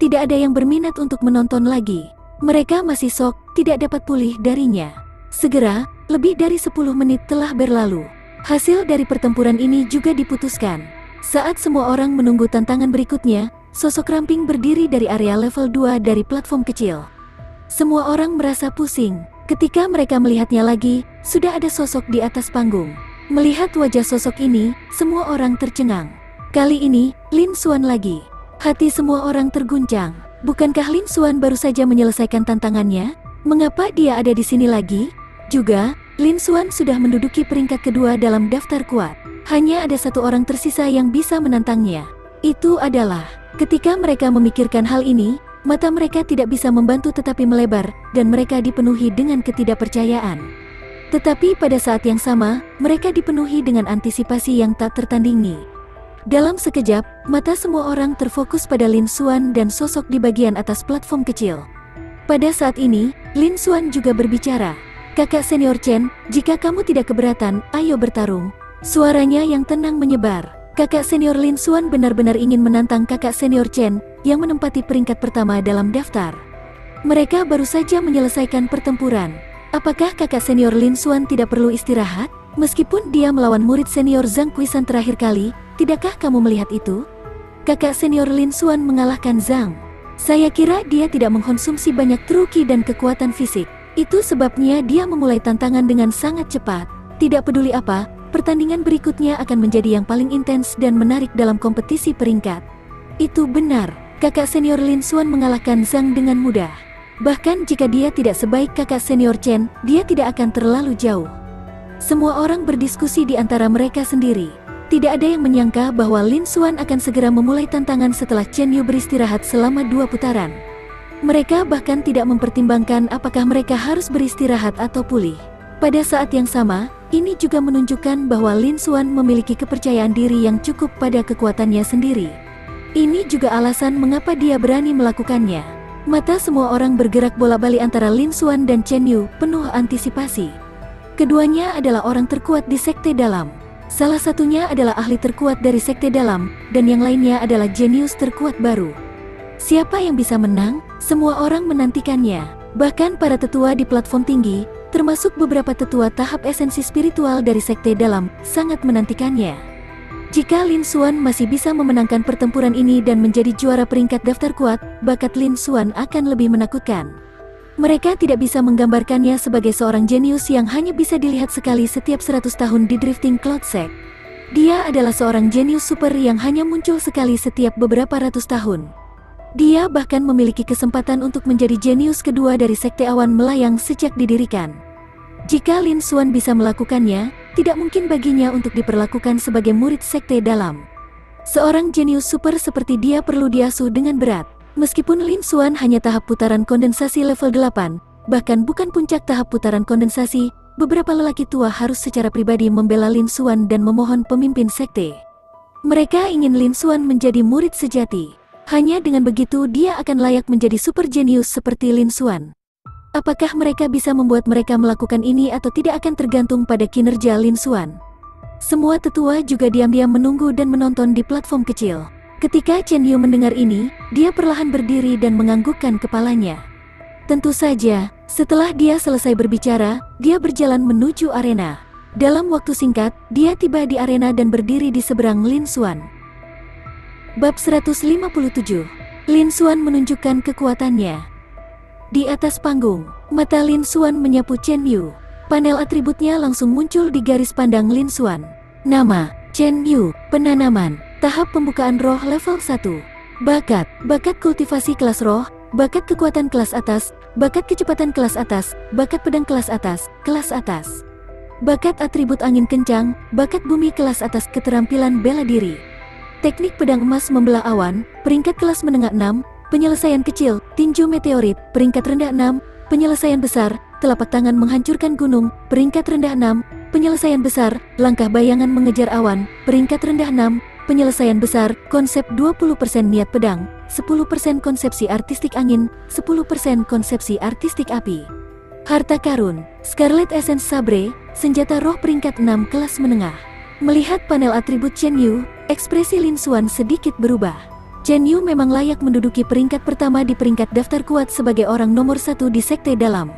Tidak ada yang berminat untuk menonton lagi. Mereka masih shock, tidak dapat pulih darinya. Segera, lebih dari 10 menit telah berlalu. Hasil dari pertempuran ini juga diputuskan. Saat semua orang menunggu tantangan berikutnya, sosok ramping berdiri dari area level 2 dari platform kecil. Semua orang merasa pusing. Ketika mereka melihatnya lagi, sudah ada sosok di atas panggung. Melihat wajah sosok ini, semua orang tercengang. Kali ini, Lin Xuan lagi. Hati semua orang terguncang. Bukankah Lin Xuan baru saja menyelesaikan tantangannya? Mengapa dia ada di sini lagi? Juga, Lin Xuan sudah menduduki peringkat kedua dalam daftar kuat. Hanya ada satu orang tersisa yang bisa menantangnya. Itu adalah, ketika mereka memikirkan hal ini, mata mereka tidak bisa membantu tetapi melebar, dan mereka dipenuhi dengan ketidakpercayaan. Tetapi pada saat yang sama, mereka dipenuhi dengan antisipasi yang tak tertandingi. Dalam sekejap, mata semua orang terfokus pada Lin Xuan dan sosok di bagian atas platform kecil. Pada saat ini, Lin Xuan juga berbicara. "Kakak senior Chen, jika kamu tidak keberatan, ayo bertarung." Suaranya yang tenang menyebar. Kakak senior Lin Xuan benar-benar ingin menantang kakak senior Chen, yang menempati peringkat pertama dalam daftar. Mereka baru saja menyelesaikan pertempuran. Apakah kakak senior Lin Xuan tidak perlu istirahat? Meskipun dia melawan murid senior Zhang Qisan terakhir kali, tidakkah kamu melihat itu? Kakak senior Lin Xuan mengalahkan Zhang. Saya kira dia tidak mengkonsumsi banyak truki dan kekuatan fisik. Itu sebabnya dia memulai tantangan dengan sangat cepat. Tidak peduli apa, pertandingan berikutnya akan menjadi yang paling intens dan menarik dalam kompetisi peringkat. Itu benar, kakak senior Lin Xuan mengalahkan Zhang dengan mudah. Bahkan jika dia tidak sebaik kakak senior Chen, dia tidak akan terlalu jauh. Semua orang berdiskusi di antara mereka sendiri. Tidak ada yang menyangka bahwa Lin Xuan akan segera memulai tantangan setelah Chen Yu beristirahat selama 2 putaran. Mereka bahkan tidak mempertimbangkan apakah mereka harus beristirahat atau pulih. Pada saat yang sama, ini juga menunjukkan bahwa Lin Xuan memiliki kepercayaan diri yang cukup pada kekuatannya sendiri. Ini juga alasan mengapa dia berani melakukannya. Mata semua orang bergerak bolak-balik antara Lin Xuan dan Chen Yu, penuh antisipasi. Keduanya adalah orang terkuat di Sekte Dalam. Salah satunya adalah ahli terkuat dari Sekte Dalam, dan yang lainnya adalah jenius terkuat baru. Siapa yang bisa menang? Semua orang menantikannya. Bahkan para tetua di platform tinggi, termasuk beberapa tetua tahap esensi spiritual dari Sekte Dalam, sangat menantikannya. Jika Lin Xuan masih bisa memenangkan pertempuran ini dan menjadi juara peringkat daftar kuat, bakat Lin Xuan akan lebih menakutkan. Mereka tidak bisa menggambarkannya sebagai seorang jenius yang hanya bisa dilihat sekali setiap 100 tahun di Drifting Cloud Sect. Dia adalah seorang jenius super yang hanya muncul sekali setiap beberapa ratus tahun. Dia bahkan memiliki kesempatan untuk menjadi jenius kedua dari Sekte Awan Melayang sejak didirikan. Jika Lin Xuan bisa melakukannya, tidak mungkin baginya untuk diperlakukan sebagai murid Sekte Dalam. Seorang jenius super seperti dia perlu diasuh dengan berat. Meskipun Lin Xuan hanya tahap putaran kondensasi level 8, bahkan bukan puncak tahap putaran kondensasi, beberapa lelaki tua harus secara pribadi membela Lin Xuan dan memohon pemimpin sekte. Mereka ingin Lin Xuan menjadi murid sejati. Hanya dengan begitu dia akan layak menjadi super jenius seperti Lin Xuan. Apakah mereka bisa membuat mereka melakukan ini atau tidak akan tergantung pada kinerja Lin Xuan. Semua tetua juga diam-diam menunggu dan menonton di platform kecil. Ketika Chen Yu mendengar ini, dia perlahan berdiri dan menganggukkan kepalanya. Tentu saja, setelah dia selesai berbicara, dia berjalan menuju arena. Dalam waktu singkat, dia tiba di arena dan berdiri di seberang Lin Xuan. Bab 157. Lin Xuan menunjukkan kekuatannya. Di atas panggung, mata Lin Xuan menyapu Chen Yu. Panel atributnya langsung muncul di garis pandang Lin Xuan. Nama, Chen Yu, penanaman, tahap pembukaan roh level 1. Bakat kultivasi kelas roh, bakat kekuatan kelas atas, bakat kecepatan kelas atas, bakat pedang kelas atas, kelas atas. Bakat atribut angin kencang, bakat bumi kelas atas, keterampilan bela diri. Teknik pedang emas membelah awan, peringkat kelas menengah 6, penyelesaian kecil, tinju meteorit, peringkat rendah 6, penyelesaian besar, telapak tangan menghancurkan gunung, peringkat rendah 6, penyelesaian besar, langkah bayangan mengejar awan, peringkat rendah 6, penyelesaian besar, konsep 20% niat pedang, 10% konsepsi artistik angin, 10% konsepsi artistik api. Harta karun, Scarlet Essence Sabre, senjata roh peringkat 6 kelas menengah. Melihat panel atribut Chen Yu, ekspresi Lin Xuan sedikit berubah. Chen Yu memang layak menduduki peringkat pertama di peringkat daftar kuat sebagai orang nomor 1 di Sekte Dalam.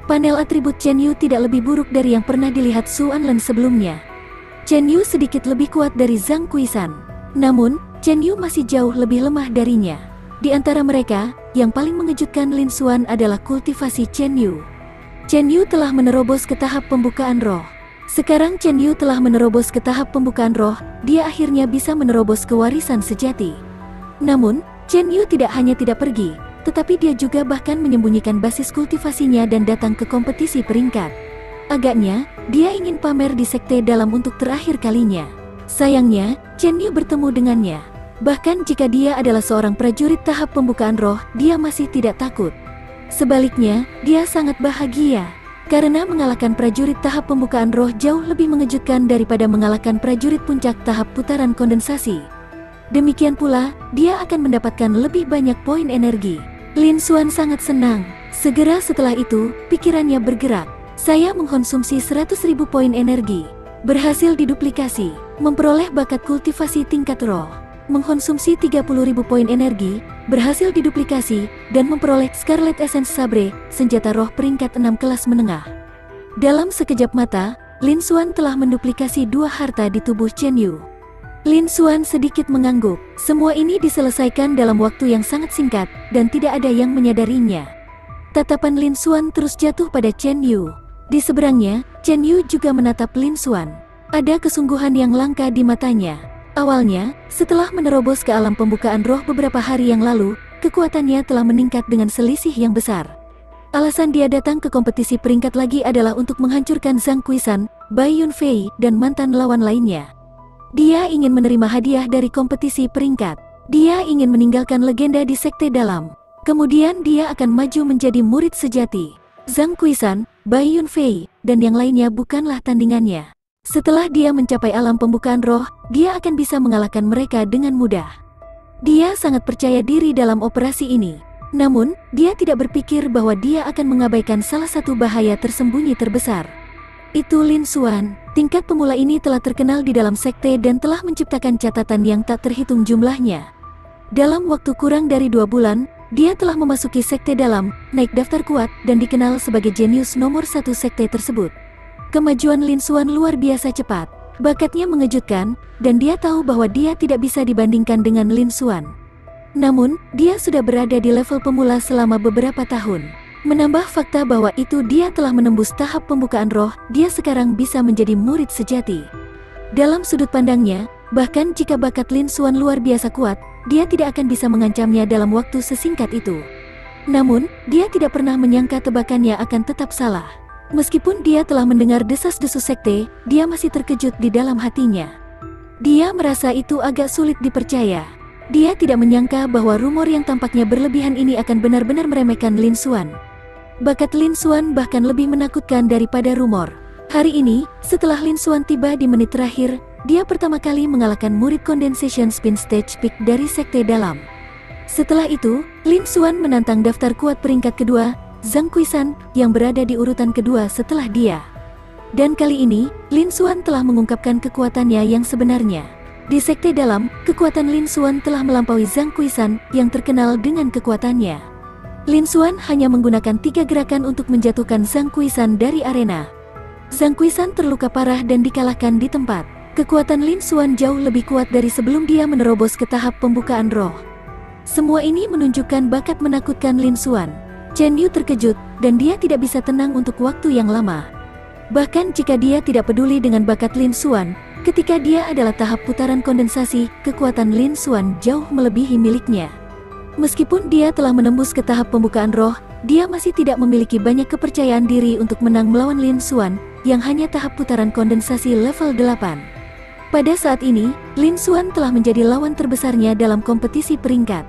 Panel atribut Chen Yu tidak lebih buruk dari yang pernah dilihat Su Anlan sebelumnya. Chen Yu sedikit lebih kuat dari Zhang Qisan. Namun, Chen Yu masih jauh lebih lemah darinya. Di antara mereka, yang paling mengejutkan Lin Xuan adalah kultivasi Chen Yu. Chen Yu telah menerobos ke tahap pembukaan roh. Sekarang Chen Yu telah menerobos ke tahap pembukaan roh, dia akhirnya bisa menerobos ke warisan sejati. Namun, Chen Yu tidak hanya tidak pergi, tetapi dia juga bahkan menyembunyikan basis kultivasinya dan datang ke kompetisi peringkat. Agaknya, dia ingin pamer di sekte dalam untuk terakhir kalinya. Sayangnya, Chen Yu bertemu dengannya. Bahkan jika dia adalah seorang prajurit tahap pembukaan roh, dia masih tidak takut. Sebaliknya, dia sangat bahagia. Karena mengalahkan prajurit tahap pembukaan roh jauh lebih mengejutkan daripada mengalahkan prajurit puncak tahap putaran kondensasi. Demikian pula, dia akan mendapatkan lebih banyak poin energi. Lin Xuan sangat senang. Segera setelah itu, pikirannya bergerak. Saya mengkonsumsi 100.000 poin energi. Berhasil diduplikasi. Memperoleh bakat kultivasi tingkat roh. Mengkonsumsi 30.000 poin energi, berhasil diduplikasi, dan memperoleh Scarlet Essence Sabre, senjata roh peringkat 6 kelas menengah. Dalam sekejap mata, Lin Xuan telah menduplikasi 2 harta di tubuh Chen Yu. Lin Xuan sedikit mengangguk. Semua ini diselesaikan dalam waktu yang sangat singkat, dan tidak ada yang menyadarinya. Tatapan Lin Xuan terus jatuh pada Chen Yu. Di seberangnya, Chen Yu juga menatap Lin Xuan. Ada kesungguhan yang langka di matanya. Awalnya, setelah menerobos ke alam pembukaan roh beberapa hari yang lalu, kekuatannya telah meningkat dengan selisih yang besar. Alasan dia datang ke kompetisi peringkat lagi adalah untuk menghancurkan Zhang Qisan, Bai Yunfei, dan mantan lawan lainnya. Dia ingin menerima hadiah dari kompetisi peringkat. Dia ingin meninggalkan legenda di sekte dalam. Kemudian dia akan maju menjadi murid sejati. Zhang Qisan, Bai Yunfei, dan yang lainnya bukanlah tandingannya. Setelah dia mencapai alam pembukaan roh, dia akan bisa mengalahkan mereka dengan mudah. Dia sangat percaya diri dalam operasi ini. Namun, dia tidak berpikir bahwa dia akan mengabaikan salah satu bahaya tersembunyi terbesar. Itu Lin Xuan. Tingkat pemula ini telah terkenal di dalam sekte dan telah menciptakan catatan yang tak terhitung jumlahnya. Dalam waktu kurang dari 2 bulan, dia telah memasuki sekte dalam, naik daftar kuat, dan dikenal sebagai jenius nomor 1 sekte tersebut. Kemajuan Lin Xuan luar biasa cepat. Bakatnya mengejutkan, dan dia tahu bahwa dia tidak bisa dibandingkan dengan Lin Xuan. Namun, dia sudah berada di level pemula selama beberapa tahun. Menambah fakta bahwa itu dia telah menembus tahap pembukaan roh, dia sekarang bisa menjadi murid sejati. Dalam sudut pandangnya, bahkan jika bakat Lin Xuan luar biasa kuat, dia tidak akan bisa mengancamnya dalam waktu sesingkat itu. Namun, dia tidak pernah menyangka tebakannya akan tetap salah. Meskipun dia telah mendengar desas-desus sekte, dia masih terkejut di dalam hatinya. Dia merasa itu agak sulit dipercaya. Dia tidak menyangka bahwa rumor yang tampaknya berlebihan ini akan benar-benar meremehkan Lin Xuan. Bakat Lin Xuan bahkan lebih menakutkan daripada rumor. Hari ini, setelah Lin Xuan tiba di menit terakhir, dia pertama kali mengalahkan murid Condensation Spin Stage Peak dari sekte dalam. Setelah itu, Lin Xuan menantang daftar kuat peringkat kedua, Zhang Qisan, yang berada di urutan kedua setelah dia. Dan kali ini, Lin Xuan telah mengungkapkan kekuatannya yang sebenarnya. Di sekte dalam, kekuatan Lin Xuan telah melampaui Zhang Qisan, yang terkenal dengan kekuatannya. Lin Xuan hanya menggunakan 3 gerakan untuk menjatuhkan Zhang Qisan dari arena. Zhang Qisan terluka parah dan dikalahkan di tempat. Kekuatan Lin Xuan jauh lebih kuat dari sebelum dia menerobos ke tahap pembukaan roh. Semua ini menunjukkan bakat menakutkan Lin Xuan. Chen Yu terkejut, dan dia tidak bisa tenang untuk waktu yang lama. Bahkan jika dia tidak peduli dengan bakat Lin Xuan, ketika dia adalah tahap putaran kondensasi, kekuatan Lin Xuan jauh melebihi miliknya. Meskipun dia telah menembus ke tahap pembukaan roh, dia masih tidak memiliki banyak kepercayaan diri untuk menang melawan Lin Xuan, yang hanya tahap putaran kondensasi level 8. Pada saat ini, Lin Xuan telah menjadi lawan terbesarnya dalam kompetisi peringkat.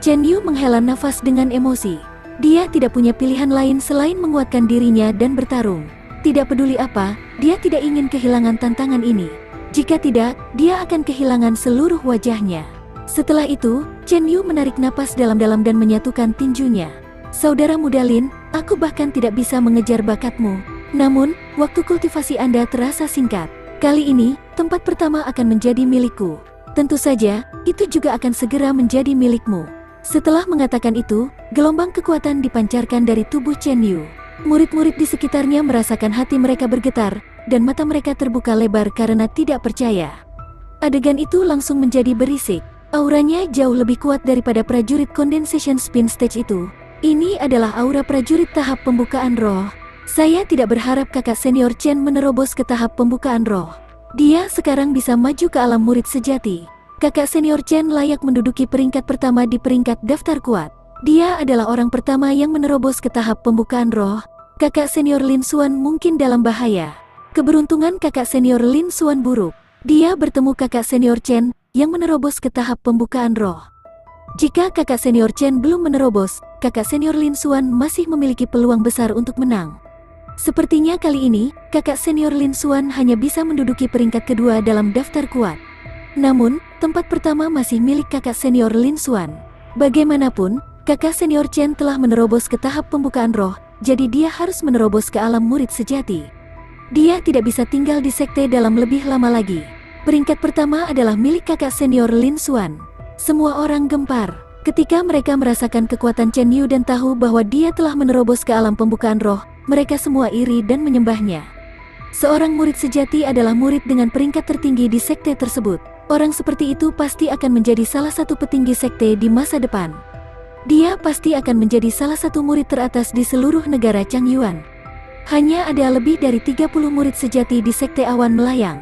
Chen Yu menghela nafas dengan emosi. Dia tidak punya pilihan lain selain menguatkan dirinya dan bertarung. Tidak peduli apa, dia tidak ingin kehilangan tantangan ini. Jika tidak, dia akan kehilangan seluruh wajahnya. Setelah itu, Chen Yu menarik napas dalam-dalam dan menyatukan tinjunya. Saudara muda Lin, aku bahkan tidak bisa mengejar bakatmu. Namun, waktu kultivasi Anda terasa singkat. Kali ini, tempat pertama akan menjadi milikku. Tentu saja, itu juga akan segera menjadi milikmu. Setelah mengatakan itu, gelombang kekuatan dipancarkan dari tubuh Chen Yu. Murid-murid di sekitarnya merasakan hati mereka bergetar, dan mata mereka terbuka lebar karena tidak percaya. Adegan itu langsung menjadi berisik. Auranya jauh lebih kuat daripada prajurit Condensation Spin Stage itu. Ini adalah aura prajurit tahap pembukaan roh. Saya tidak berharap kakak senior Chen menerobos ke tahap pembukaan roh. Dia sekarang bisa maju ke alam murid sejati. Kakak senior Chen layak menduduki peringkat pertama di peringkat daftar kuat. Dia adalah orang pertama yang menerobos ke tahap pembukaan roh. Kakak senior Lin Xuan mungkin dalam bahaya. Keberuntungan kakak senior Lin Xuan buruk. Dia bertemu kakak senior Chen yang menerobos ke tahap pembukaan roh. Jika kakak senior Chen belum menerobos, kakak senior Lin Xuan masih memiliki peluang besar untuk menang. Sepertinya kali ini, kakak senior Lin Xuan hanya bisa menduduki peringkat kedua dalam daftar kuat. Namun, tempat pertama masih milik kakak senior Lin Xuan. Bagaimanapun, kakak senior Chen telah menerobos ke tahap pembukaan roh, jadi dia harus menerobos ke alam murid sejati. Dia tidak bisa tinggal di sekte dalam lebih lama lagi. Peringkat pertama adalah milik kakak senior Lin Xuan. Semua orang gempar ketika mereka merasakan kekuatan Chen Yu dan tahu bahwa dia telah menerobos ke alam pembukaan roh. Mereka semua iri dan menyembahnya. Seorang murid sejati adalah murid dengan peringkat tertinggi di sekte tersebut. Orang seperti itu pasti akan menjadi salah satu petinggi sekte di masa depan. Dia pasti akan menjadi salah satu murid teratas di seluruh negara Changyuan. Hanya ada lebih dari 30 murid sejati di sekte awan melayang.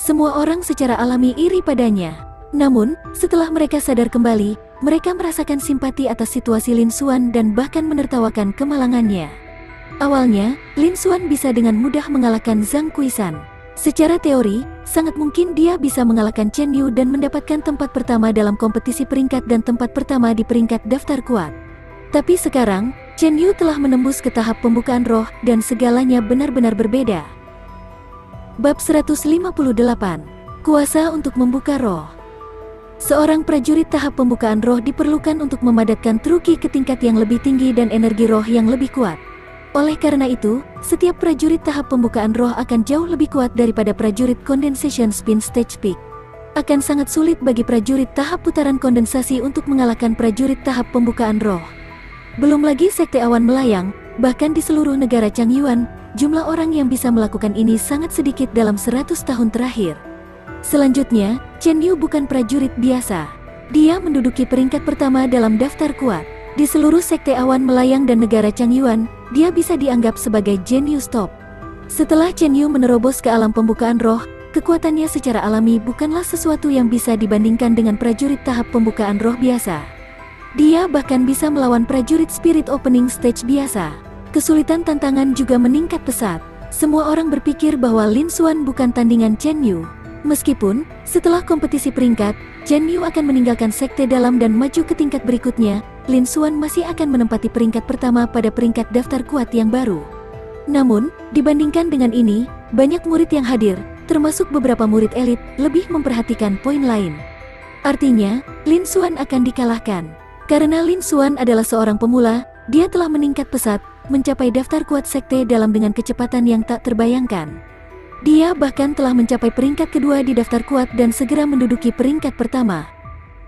Semua orang secara alami iri padanya. Namun, setelah mereka sadar kembali, mereka merasakan simpati atas situasi Lin Xuan dan bahkan menertawakan kemalangannya. Awalnya, Lin Xuan bisa dengan mudah mengalahkan Zhang Kuishan. Secara teori, sangat mungkin dia bisa mengalahkan Chen Yu dan mendapatkan tempat pertama dalam kompetisi peringkat dan tempat pertama di peringkat daftar kuat. Tapi sekarang, Chen Yu telah menembus ke tahap pembukaan roh dan segalanya benar-benar berbeda. Bab 158. Kuasa untuk membuka roh. Seorang prajurit tahap pembukaan roh diperlukan untuk memadatkan truki ke tingkat yang lebih tinggi dan energi roh yang lebih kuat. Oleh karena itu, setiap prajurit tahap pembukaan roh akan jauh lebih kuat daripada prajurit Condensation Spin Stage Peak. Akan sangat sulit bagi prajurit tahap putaran kondensasi untuk mengalahkan prajurit tahap pembukaan roh. Belum lagi sekte awan melayang, bahkan di seluruh negara Changyuan, jumlah orang yang bisa melakukan ini sangat sedikit dalam 100 tahun terakhir. Selanjutnya, Chen Yu bukan prajurit biasa. Dia menduduki peringkat pertama dalam daftar kuat. Di seluruh sekte awan melayang dan negara Changyuan, dia bisa dianggap sebagai jenius top. Setelah Chen Yu menerobos ke alam pembukaan roh, kekuatannya secara alami bukanlah sesuatu yang bisa dibandingkan dengan prajurit tahap pembukaan roh biasa. Dia bahkan bisa melawan prajurit spirit opening stage biasa. Kesulitan tantangan juga meningkat pesat. Semua orang berpikir bahwa Lin Xuan bukan tandingan Chen Yu. Meskipun, setelah kompetisi peringkat, Chen Yu akan meninggalkan sekte dalam dan maju ke tingkat berikutnya, Lin Xuan masih akan menempati peringkat pertama pada peringkat daftar kuat yang baru. Namun, dibandingkan dengan ini, banyak murid yang hadir, termasuk beberapa murid elit, lebih memperhatikan poin lain. Artinya, Lin Xuan akan dikalahkan. Karena Lin Xuan adalah seorang pemula, dia telah meningkat pesat, mencapai daftar kuat sekte dalam dengan kecepatan yang tak terbayangkan. Dia bahkan telah mencapai peringkat kedua di daftar kuat dan segera menduduki peringkat pertama.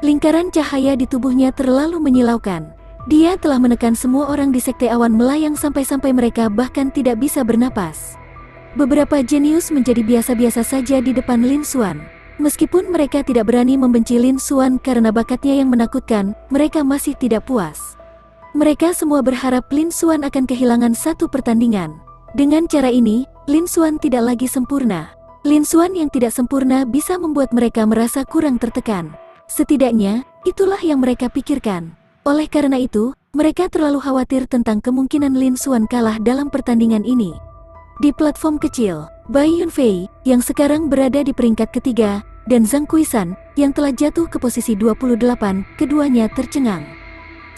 Lingkaran cahaya di tubuhnya terlalu menyilaukan. Dia telah menekan semua orang di sekte awan melayang sampai-sampai mereka bahkan tidak bisa bernapas. Beberapa jenius menjadi biasa-biasa saja di depan Lin Xuan. Meskipun mereka tidak berani membenci Lin Xuan karena bakatnya yang menakutkan, mereka masih tidak puas. Mereka semua berharap Lin Xuan akan kehilangan satu pertandingan. Dengan cara ini, Lin Xuan tidak lagi sempurna. Lin Xuan yang tidak sempurna bisa membuat mereka merasa kurang tertekan. Setidaknya, itulah yang mereka pikirkan. Oleh karena itu, mereka terlalu khawatir tentang kemungkinan Lin Xuan kalah dalam pertandingan ini. Di platform kecil, Bai Yunfei, yang sekarang berada di peringkat ketiga, dan Zhang Kuishan, yang telah jatuh ke posisi 28, keduanya tercengang.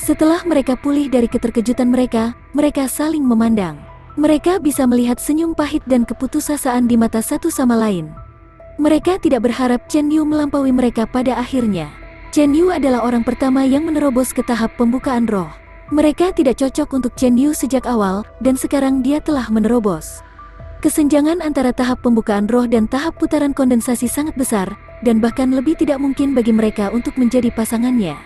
Setelah mereka pulih dari keterkejutan mereka saling memandang. Mereka bisa melihat senyum pahit dan keputusasaan di mata satu sama lain. Mereka tidak berharap Chen Yu melampaui mereka pada akhirnya. Chen Yu adalah orang pertama yang menerobos ke tahap pembukaan roh. Mereka tidak cocok untuk Chen Yu sejak awal, dan sekarang dia telah menerobos. Kesenjangan antara tahap pembukaan roh dan tahap putaran kondensasi sangat besar, dan bahkan lebih tidak mungkin bagi mereka untuk menjadi pasangannya.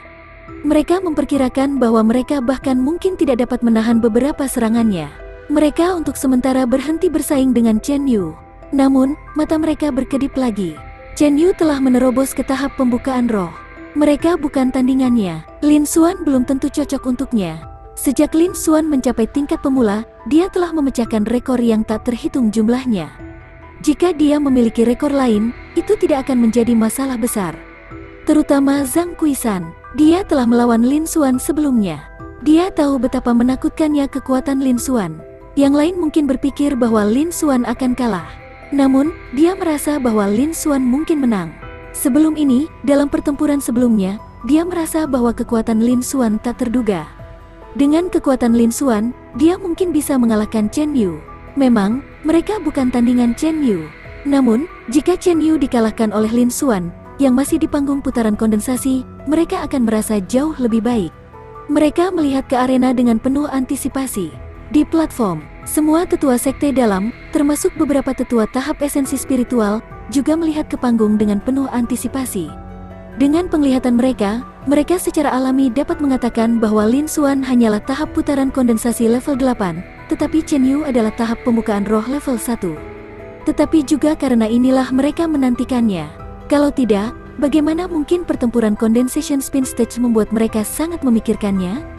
Mereka memperkirakan bahwa mereka bahkan mungkin tidak dapat menahan beberapa serangannya. Mereka untuk sementara berhenti bersaing dengan Chen Yu. Namun, mata mereka berkedip lagi. Chen Yu telah menerobos ke tahap pembukaan roh. Mereka bukan tandingannya. Lin Xuan belum tentu cocok untuknya. Sejak Lin Xuan mencapai tingkat pemula, dia telah memecahkan rekor yang tak terhitung jumlahnya. Jika dia memiliki rekor lain, itu tidak akan menjadi masalah besar. Terutama Zhang Kuishan, dia telah melawan Lin Xuan sebelumnya. Dia tahu betapa menakutkannya kekuatan Lin Xuan. Yang lain mungkin berpikir bahwa Lin Xuan akan kalah. Namun, dia merasa bahwa Lin Xuan mungkin menang. Sebelum ini, dalam pertempuran sebelumnya, dia merasa bahwa kekuatan Lin Xuan tak terduga. Dengan kekuatan Lin Xuan, dia mungkin bisa mengalahkan Chen Yu. Memang, mereka bukan tandingan Chen Yu. Namun, jika Chen Yu dikalahkan oleh Lin Xuan, yang masih di panggung putaran kondensasi, mereka akan merasa jauh lebih baik. Mereka melihat ke arena dengan penuh antisipasi. Di platform, semua tetua sekte dalam, termasuk beberapa tetua tahap esensi spiritual, juga melihat ke panggung dengan penuh antisipasi. Dengan penglihatan mereka, mereka secara alami dapat mengatakan bahwa Lin Xuan hanyalah tahap putaran kondensasi level 8, tetapi Chen Yu adalah tahap pembukaan roh level 1. Tetapi juga karena inilah mereka menantikannya. Kalau tidak, bagaimana mungkin pertempuran Condensation Spin Stage membuat mereka sangat memikirkannya?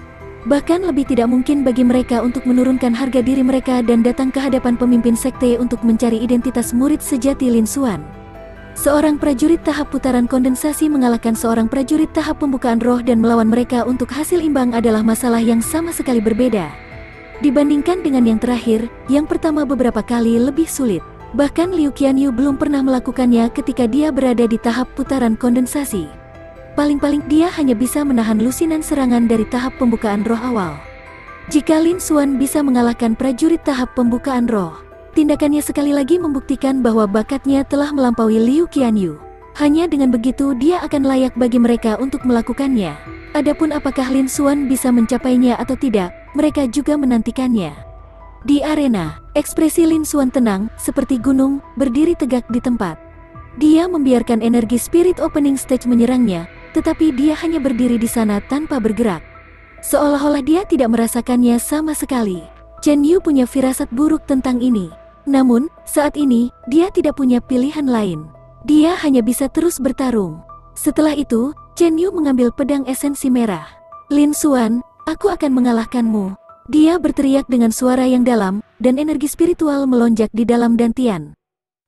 Bahkan lebih tidak mungkin bagi mereka untuk menurunkan harga diri mereka dan datang ke hadapan pemimpin sekte untuk mencari identitas murid sejati Lin Xuan. Seorang prajurit tahap putaran kondensasi mengalahkan seorang prajurit tahap pembukaan roh dan melawan mereka untuk hasil imbang adalah masalah yang sama sekali berbeda. Dibandingkan dengan yang terakhir, yang pertama beberapa kali lebih sulit. Bahkan Liu Qianyu belum pernah melakukannya ketika dia berada di tahap putaran kondensasi. Paling-paling dia hanya bisa menahan lusinan serangan dari tahap pembukaan roh awal. Jika Lin Xuan bisa mengalahkan prajurit tahap pembukaan roh, tindakannya sekali lagi membuktikan bahwa bakatnya telah melampaui Liu Qianyu. Hanya dengan begitu dia akan layak bagi mereka untuk melakukannya. Adapun apakah Lin Xuan bisa mencapainya atau tidak, mereka juga menantikannya. Di arena, ekspresi Lin Xuan tenang, seperti gunung, berdiri tegak di tempat. Dia membiarkan energi spirit opening stage menyerangnya, tetapi dia hanya berdiri di sana tanpa bergerak. Seolah-olah dia tidak merasakannya sama sekali. Chen Yu punya firasat buruk tentang ini. Namun, saat ini, dia tidak punya pilihan lain. Dia hanya bisa terus bertarung. Setelah itu, Chen Yu mengambil pedang esensi merah. Lin Xuan, aku akan mengalahkanmu. Dia berteriak dengan suara yang dalam, dan energi spiritual melonjak di dalam dantian.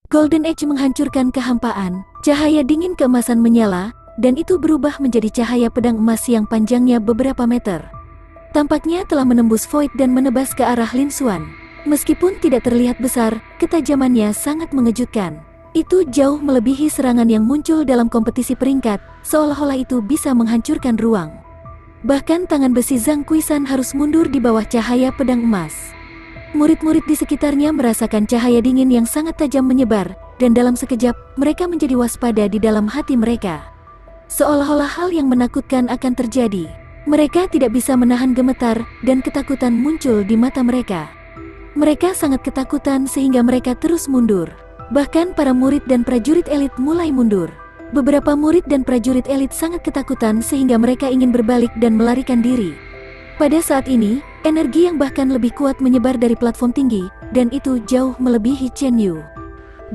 Golden Edge menghancurkan kehampaan, cahaya dingin keemasan menyala, dan itu berubah menjadi cahaya pedang emas yang panjangnya beberapa meter. Tampaknya telah menembus void dan menebas ke arah Lin Xuan. Meskipun tidak terlihat besar, ketajamannya sangat mengejutkan. Itu jauh melebihi serangan yang muncul dalam kompetisi peringkat, seolah-olah itu bisa menghancurkan ruang. Bahkan tangan besi Zhang Kuishan harus mundur di bawah cahaya pedang emas. Murid-murid di sekitarnya merasakan cahaya dingin yang sangat tajam menyebar, dan dalam sekejap, mereka menjadi waspada di dalam hati mereka. Seolah-olah hal yang menakutkan akan terjadi. Mereka tidak bisa menahan gemetar, dan ketakutan muncul di mata mereka. Mereka sangat ketakutan sehingga mereka terus mundur. Bahkan para murid dan prajurit elit mulai mundur. Beberapa murid dan prajurit elit sangat ketakutan sehingga mereka ingin berbalik dan melarikan diri. Pada saat ini, energi yang bahkan lebih kuat menyebar dari platform tinggi, dan itu jauh melebihi Chen Yu.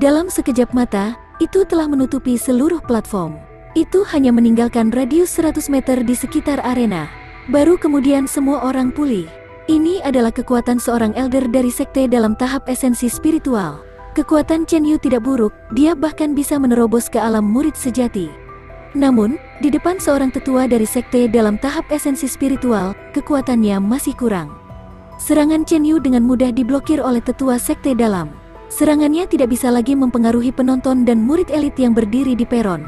Dalam sekejap mata, itu telah menutupi seluruh platform. Itu hanya meninggalkan radius 100 meter di sekitar arena. Baru kemudian semua orang pulih. Ini adalah kekuatan seorang elder dari sekte dalam tahap esensi spiritual. Kekuatan Chen Yu tidak buruk, dia bahkan bisa menerobos ke alam murid sejati. Namun, di depan seorang tetua dari sekte dalam tahap esensi spiritual, kekuatannya masih kurang. Serangan Chen Yu dengan mudah diblokir oleh tetua sekte dalam. Serangannya tidak bisa lagi mempengaruhi penonton dan murid elit yang berdiri di peron.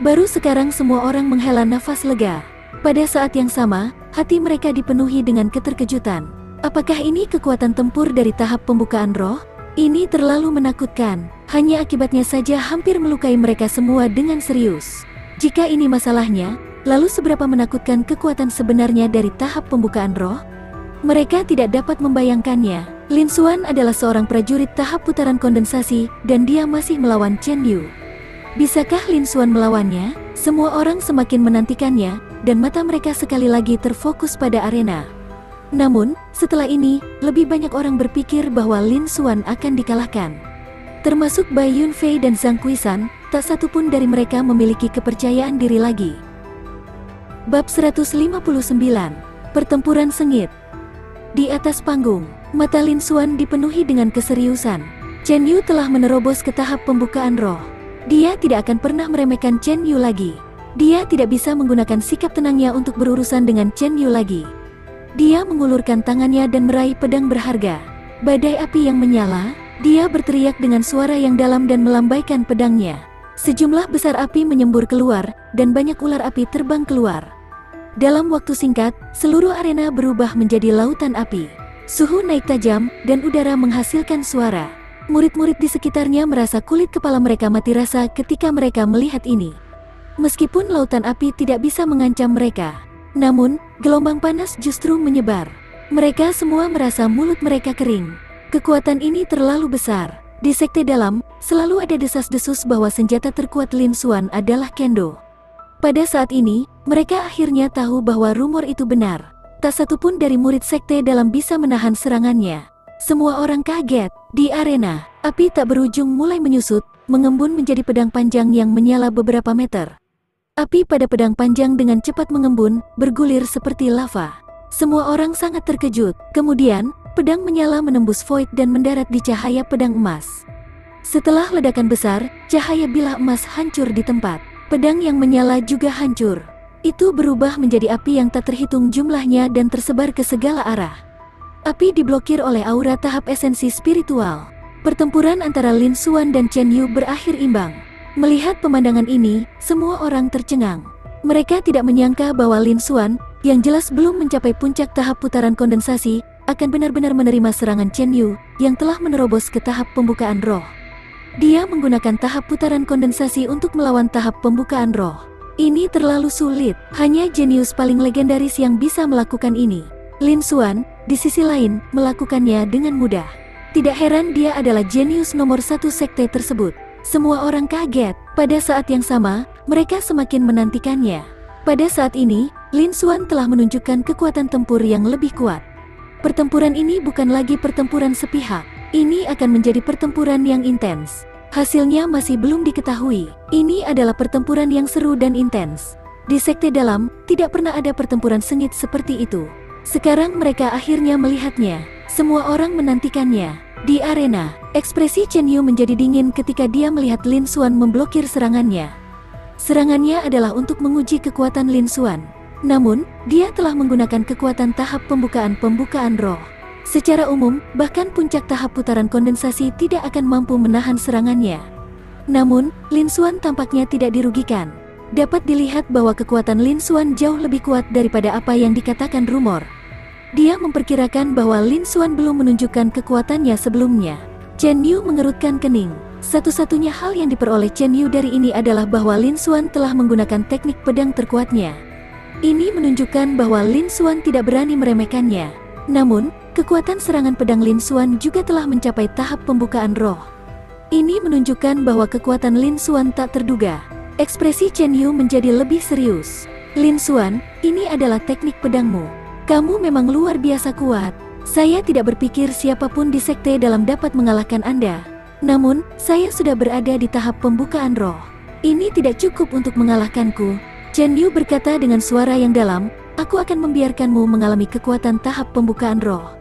Baru sekarang semua orang menghela nafas lega. Pada saat yang sama, hati mereka dipenuhi dengan keterkejutan. Apakah ini kekuatan tempur dari tahap pembukaan roh? Ini terlalu menakutkan. Hanya akibatnya saja hampir melukai mereka semua dengan serius. Jika ini masalahnya, lalu seberapa menakutkan kekuatan sebenarnya dari tahap pembukaan roh? Mereka tidak dapat membayangkannya. Lin Xuan adalah seorang prajurit tahap putaran kondensasi, dan dia masih melawan Chen Yu. Bisakah Lin Xuan melawannya? Semua orang semakin menantikannya, dan mata mereka sekali lagi terfokus pada arena. Namun, setelah ini, lebih banyak orang berpikir bahwa Lin Xuan akan dikalahkan. Termasuk Bai Yunfei dan Zhang Kuishan, tak satu pun dari mereka memiliki kepercayaan diri lagi. Bab 159. Pertempuran sengit. Di atas panggung, mata Lin Xuan dipenuhi dengan keseriusan. Chen Yu telah menerobos ke tahap pembukaan roh. Dia tidak akan pernah meremehkan Chen Yu lagi. Dia tidak bisa menggunakan sikap tenangnya untuk berurusan dengan Chen Yu lagi. Dia mengulurkan tangannya dan meraih pedang berharga. Badai api yang menyala, dia berteriak dengan suara yang dalam dan melambaikan pedangnya. Sejumlah besar api menyembur keluar, dan banyak ular api terbang keluar. Dalam waktu singkat, seluruh arena berubah menjadi lautan api. Suhu naik tajam, dan udara menghasilkan suara. Murid-murid di sekitarnya merasa kulit kepala mereka mati rasa ketika mereka melihat ini. Meskipun lautan api tidak bisa mengancam mereka, namun, gelombang panas justru menyebar. Mereka semua merasa mulut mereka kering. Kekuatan ini terlalu besar. Di sekte dalam, selalu ada desas-desus bahwa senjata terkuat Lin Xuan adalah kendo. Pada saat ini, mereka akhirnya tahu bahwa rumor itu benar. Tak satu pun dari murid sekte dalam bisa menahan serangannya. Semua orang kaget. Di arena, api tak berujung mulai menyusut, mengembun menjadi pedang panjang yang menyala beberapa meter. Api pada pedang panjang dengan cepat mengembun, bergulir seperti lava. Semua orang sangat terkejut. Kemudian, pedang menyala menembus void dan mendarat di cahaya pedang emas. Setelah ledakan besar, cahaya bilah emas hancur di tempat. Pedang yang menyala juga hancur. Itu berubah menjadi api yang tak terhitung jumlahnya dan tersebar ke segala arah. Api diblokir oleh aura tahap esensi spiritual. Pertempuran antara Lin Xuan dan Chen Yu berakhir imbang. Melihat pemandangan ini, semua orang tercengang. Mereka tidak menyangka bahwa Lin Xuan, yang jelas belum mencapai puncak tahap putaran kondensasi, akan benar-benar menerima serangan Chen Yu, yang telah menerobos ke tahap pembukaan roh. Dia menggunakan tahap putaran kondensasi untuk melawan tahap pembukaan roh. Ini terlalu sulit, hanya jenius paling legendaris yang bisa melakukan ini. Lin Xuan, di sisi lain, melakukannya dengan mudah. Tidak heran dia adalah jenius nomor satu sekte tersebut. Semua orang kaget. Pada saat yang sama, mereka semakin menantikannya. Pada saat ini, Lin Xuan telah menunjukkan kekuatan tempur yang lebih kuat. Pertempuran ini bukan lagi pertempuran sepihak. Ini akan menjadi pertempuran yang intens. Hasilnya masih belum diketahui. Ini adalah pertempuran yang seru dan intens. Di sekte dalam, tidak pernah ada pertempuran sengit seperti itu. Sekarang mereka akhirnya melihatnya. Semua orang menantikannya. Di arena, ekspresi Chen Yu menjadi dingin ketika dia melihat Lin Xuan memblokir serangannya. Serangannya adalah untuk menguji kekuatan Lin Xuan. Namun, dia telah menggunakan kekuatan tahap pembukaan roh. Secara umum, bahkan puncak tahap putaran kondensasi tidak akan mampu menahan serangannya. Namun, Lin Xuan tampaknya tidak dirugikan. Dapat dilihat bahwa kekuatan Lin Xuan jauh lebih kuat daripada apa yang dikatakan rumor. Dia memperkirakan bahwa Lin Xuan belum menunjukkan kekuatannya sebelumnya. Chen Yu mengerutkan kening. Satu-satunya hal yang diperoleh Chen Yu dari ini adalah bahwa Lin Xuan telah menggunakan teknik pedang terkuatnya. Ini menunjukkan bahwa Lin Xuan tidak berani meremehkannya. Namun, kekuatan serangan pedang Lin Xuan juga telah mencapai tahap pembukaan roh. Ini menunjukkan bahwa kekuatan Lin Xuan tak terduga. Ekspresi Chen Yu menjadi lebih serius. Lin Xuan, ini adalah teknik pedangmu. Kamu memang luar biasa kuat. Saya tidak berpikir siapapun di sekte dalam dapat mengalahkan Anda. Namun, saya sudah berada di tahap pembukaan roh. Ini tidak cukup untuk mengalahkanku. Chen Yu berkata dengan suara yang dalam, aku akan membiarkanmu mengalami kekuatan tahap pembukaan roh.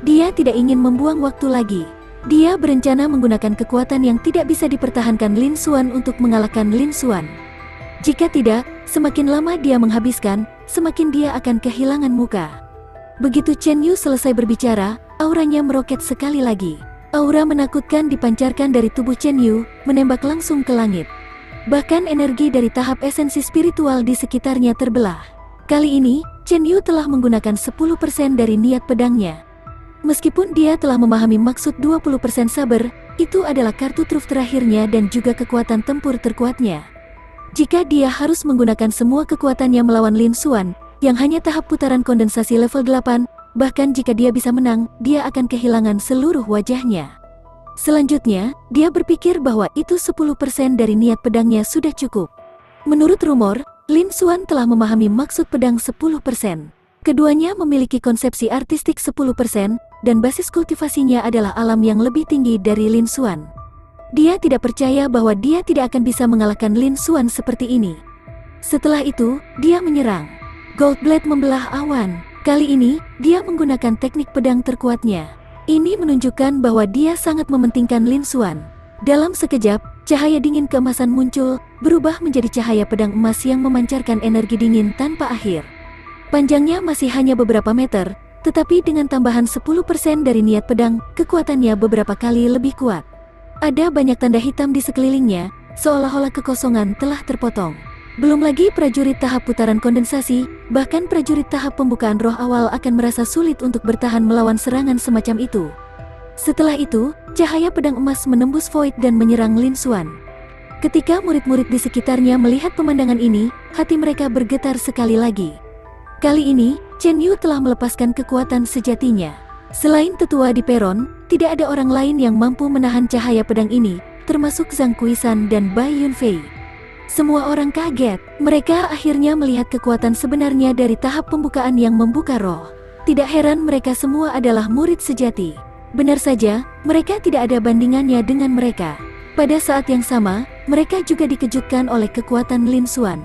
Dia tidak ingin membuang waktu lagi. Dia berencana menggunakan kekuatan yang tidak bisa dipertahankan Lin Xuan untuk mengalahkan Lin Xuan. Jika tidak, semakin lama dia menghabiskan, semakin dia akan kehilangan muka. Begitu Chen Yu selesai berbicara, auranya meroket sekali lagi. Aura menakutkan dipancarkan dari tubuh Chen Yu, menembak langsung ke langit. Bahkan energi dari tahap esensi spiritual di sekitarnya terbelah. Kali ini, Chen Yu telah menggunakan 10% dari niat pedangnya. Meskipun dia telah memahami maksud 20% sabar, itu adalah kartu truf terakhirnya dan juga kekuatan tempur terkuatnya. Jika dia harus menggunakan semua kekuatannya melawan Lin Xuan, yang hanya tahap putaran kondensasi level 8, bahkan jika dia bisa menang, dia akan kehilangan seluruh wajahnya. Selanjutnya, dia berpikir bahwa itu 10% dari niat pedangnya sudah cukup. Menurut rumor, Lin Xuan telah memahami maksud pedang 10%. Keduanya memiliki konsepsi artistik 10%, dan basis kultivasinya adalah alam yang lebih tinggi dari Lin Xuan. Dia tidak percaya bahwa dia tidak akan bisa mengalahkan Lin Xuan seperti ini. Setelah itu, dia menyerang. Gold Blade membelah awan. Kali ini, dia menggunakan teknik pedang terkuatnya. Ini menunjukkan bahwa dia sangat mementingkan Lin Xuan. Dalam sekejap, cahaya dingin keemasan muncul, berubah menjadi cahaya pedang emas yang memancarkan energi dingin tanpa akhir. Panjangnya masih hanya beberapa meter, tetapi dengan tambahan 10% dari niat pedang, kekuatannya beberapa kali lebih kuat. Ada banyak tanda hitam di sekelilingnya, seolah-olah kekosongan telah terpotong. Belum lagi prajurit tahap putaran kondensasi, bahkan prajurit tahap pembukaan roh awal akan merasa sulit untuk bertahan melawan serangan semacam itu. Setelah itu, cahaya pedang emas menembus void dan menyerang Lin Xuan. Ketika murid-murid di sekitarnya melihat pemandangan ini, hati mereka bergetar sekali lagi. Kali ini, Chen Yu telah melepaskan kekuatan sejatinya. Selain tetua di peron, tidak ada orang lain yang mampu menahan cahaya pedang ini, termasuk Zhang Kuishan dan Bai Yunfei. Semua orang kaget, mereka akhirnya melihat kekuatan sebenarnya dari tahap pembukaan yang membuka roh. Tidak heran mereka semua adalah murid sejati. Benar saja, mereka tidak ada bandingannya dengan mereka. Pada saat yang sama, mereka juga dikejutkan oleh kekuatan Lin Xuan.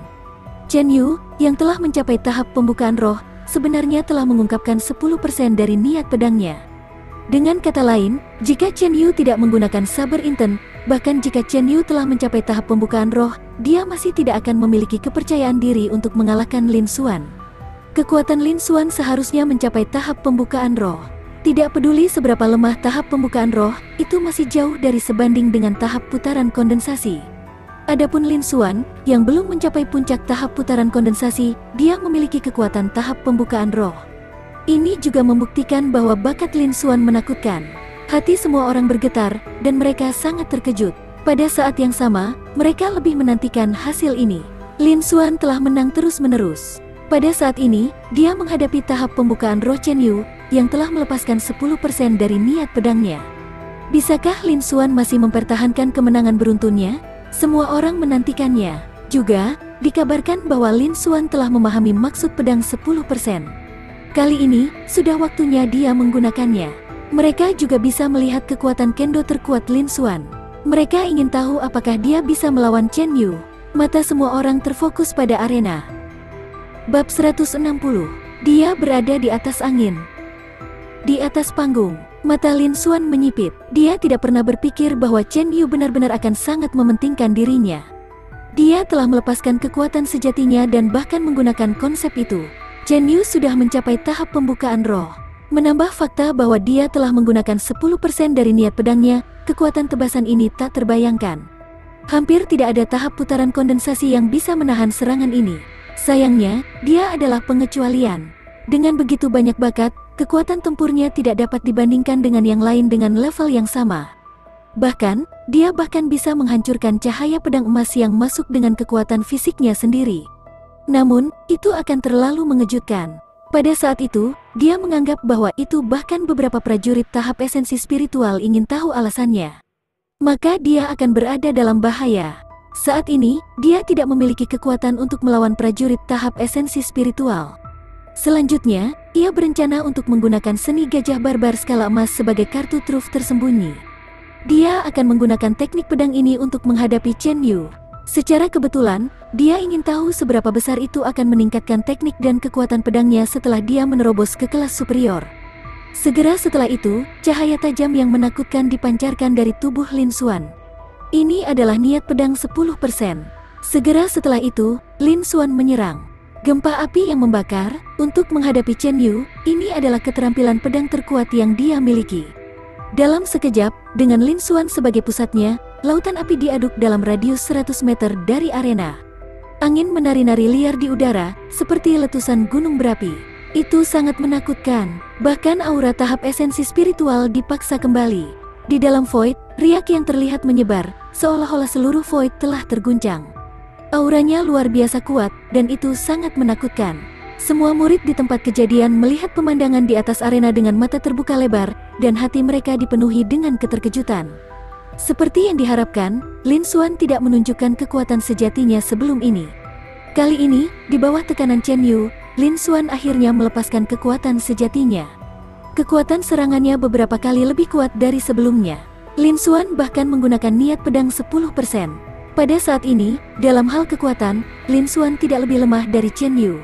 Chen Yu, yang telah mencapai tahap pembukaan roh, sebenarnya telah mengungkapkan 10% dari niat pedangnya. Dengan kata lain, jika Chen Yu tidak menggunakan saber inten, bahkan jika Chen Yu telah mencapai tahap pembukaan roh, dia masih tidak akan memiliki kepercayaan diri untuk mengalahkan Lin Xuan. Kekuatan Lin Xuan seharusnya mencapai tahap pembukaan roh. Tidak peduli seberapa lemah tahap pembukaan roh, itu masih jauh dari sebanding dengan tahap putaran kondensasi. Adapun Lin Xuan, yang belum mencapai puncak tahap putaran kondensasi, dia memiliki kekuatan tahap pembukaan roh. Ini juga membuktikan bahwa bakat Lin Xuan menakutkan. Hati semua orang bergetar, dan mereka sangat terkejut. Pada saat yang sama, mereka lebih menantikan hasil ini. Lin Xuan telah menang terus-menerus. Pada saat ini, dia menghadapi tahap pembukaan roh Chen Yu, yang telah melepaskan 10% dari niat pedangnya. Bisakah Lin Xuan masih mempertahankan kemenangan beruntunnya? Semua orang menantikannya. Juga, dikabarkan bahwa Lin Xuan telah memahami maksud pedang 10%. Kali ini, sudah waktunya dia menggunakannya. Mereka juga bisa melihat kekuatan kendo terkuat Lin Xuan. Mereka ingin tahu apakah dia bisa melawan Chen Yu. Mata semua orang terfokus pada arena. Bab 160. Dia berada di atas angin. Di atas panggung, mata Lin Xuan menyipit. Dia tidak pernah berpikir bahwa Chen Yu benar-benar akan sangat mementingkan dirinya. Dia telah melepaskan kekuatan sejatinya dan bahkan menggunakan konsep itu. Chen Yu sudah mencapai tahap pembukaan roh. Menambah fakta bahwa dia telah menggunakan 10% dari niat pedangnya, kekuatan tebasan ini tak terbayangkan. Hampir tidak ada tahap putaran kondensasi yang bisa menahan serangan ini. Sayangnya, dia adalah pengecualian. Dengan begitu banyak bakat, kekuatan tempurnya tidak dapat dibandingkan dengan yang lain dengan level yang sama. Bahkan, dia bahkan bisa menghancurkan cahaya pedang emas yang masuk dengan kekuatan fisiknya sendiri. Namun, itu akan terlalu mengejutkan. Pada saat itu, dia menganggap bahwa itu bahkan beberapa prajurit tahap esensi spiritual ingin tahu alasannya. Maka dia akan berada dalam bahaya. Saat ini, dia tidak memiliki kekuatan untuk melawan prajurit tahap esensi spiritual. Selanjutnya, ia berencana untuk menggunakan seni gajah barbar skala emas sebagai kartu truf tersembunyi. Dia akan menggunakan teknik pedang ini untuk menghadapi Chen Yu. Secara kebetulan, dia ingin tahu seberapa besar itu akan meningkatkan teknik dan kekuatan pedangnya setelah dia menerobos ke kelas superior. Segera setelah itu, cahaya tajam yang menakutkan dipancarkan dari tubuh Lin Xuan. Ini adalah niat pedang 10%. Segera setelah itu, Lin Xuan menyerang. Gempa api yang membakar, untuk menghadapi Chen Yu, ini adalah keterampilan pedang terkuat yang dia miliki. Dalam sekejap, dengan Lin Xuan sebagai pusatnya, lautan api diaduk dalam radius 100 meter dari arena. Angin menari-nari liar di udara, seperti letusan gunung berapi. Itu sangat menakutkan. Bahkan aura tahap esensi spiritual dipaksa kembali. Di dalam void, riak yang terlihat menyebar, seolah-olah seluruh void telah terguncang. Auranya luar biasa kuat, dan itu sangat menakutkan. Semua murid di tempat kejadian melihat pemandangan di atas arena dengan mata terbuka lebar, dan hati mereka dipenuhi dengan keterkejutan. Seperti yang diharapkan, Lin Xuan tidak menunjukkan kekuatan sejatinya sebelum ini. Kali ini, di bawah tekanan Chen Yu, Lin Xuan akhirnya melepaskan kekuatan sejatinya. Kekuatan serangannya beberapa kali lebih kuat dari sebelumnya. Lin Xuan bahkan menggunakan niat pedang 10%. Pada saat ini, dalam hal kekuatan, Lin Xuan tidak lebih lemah dari Chen Yu.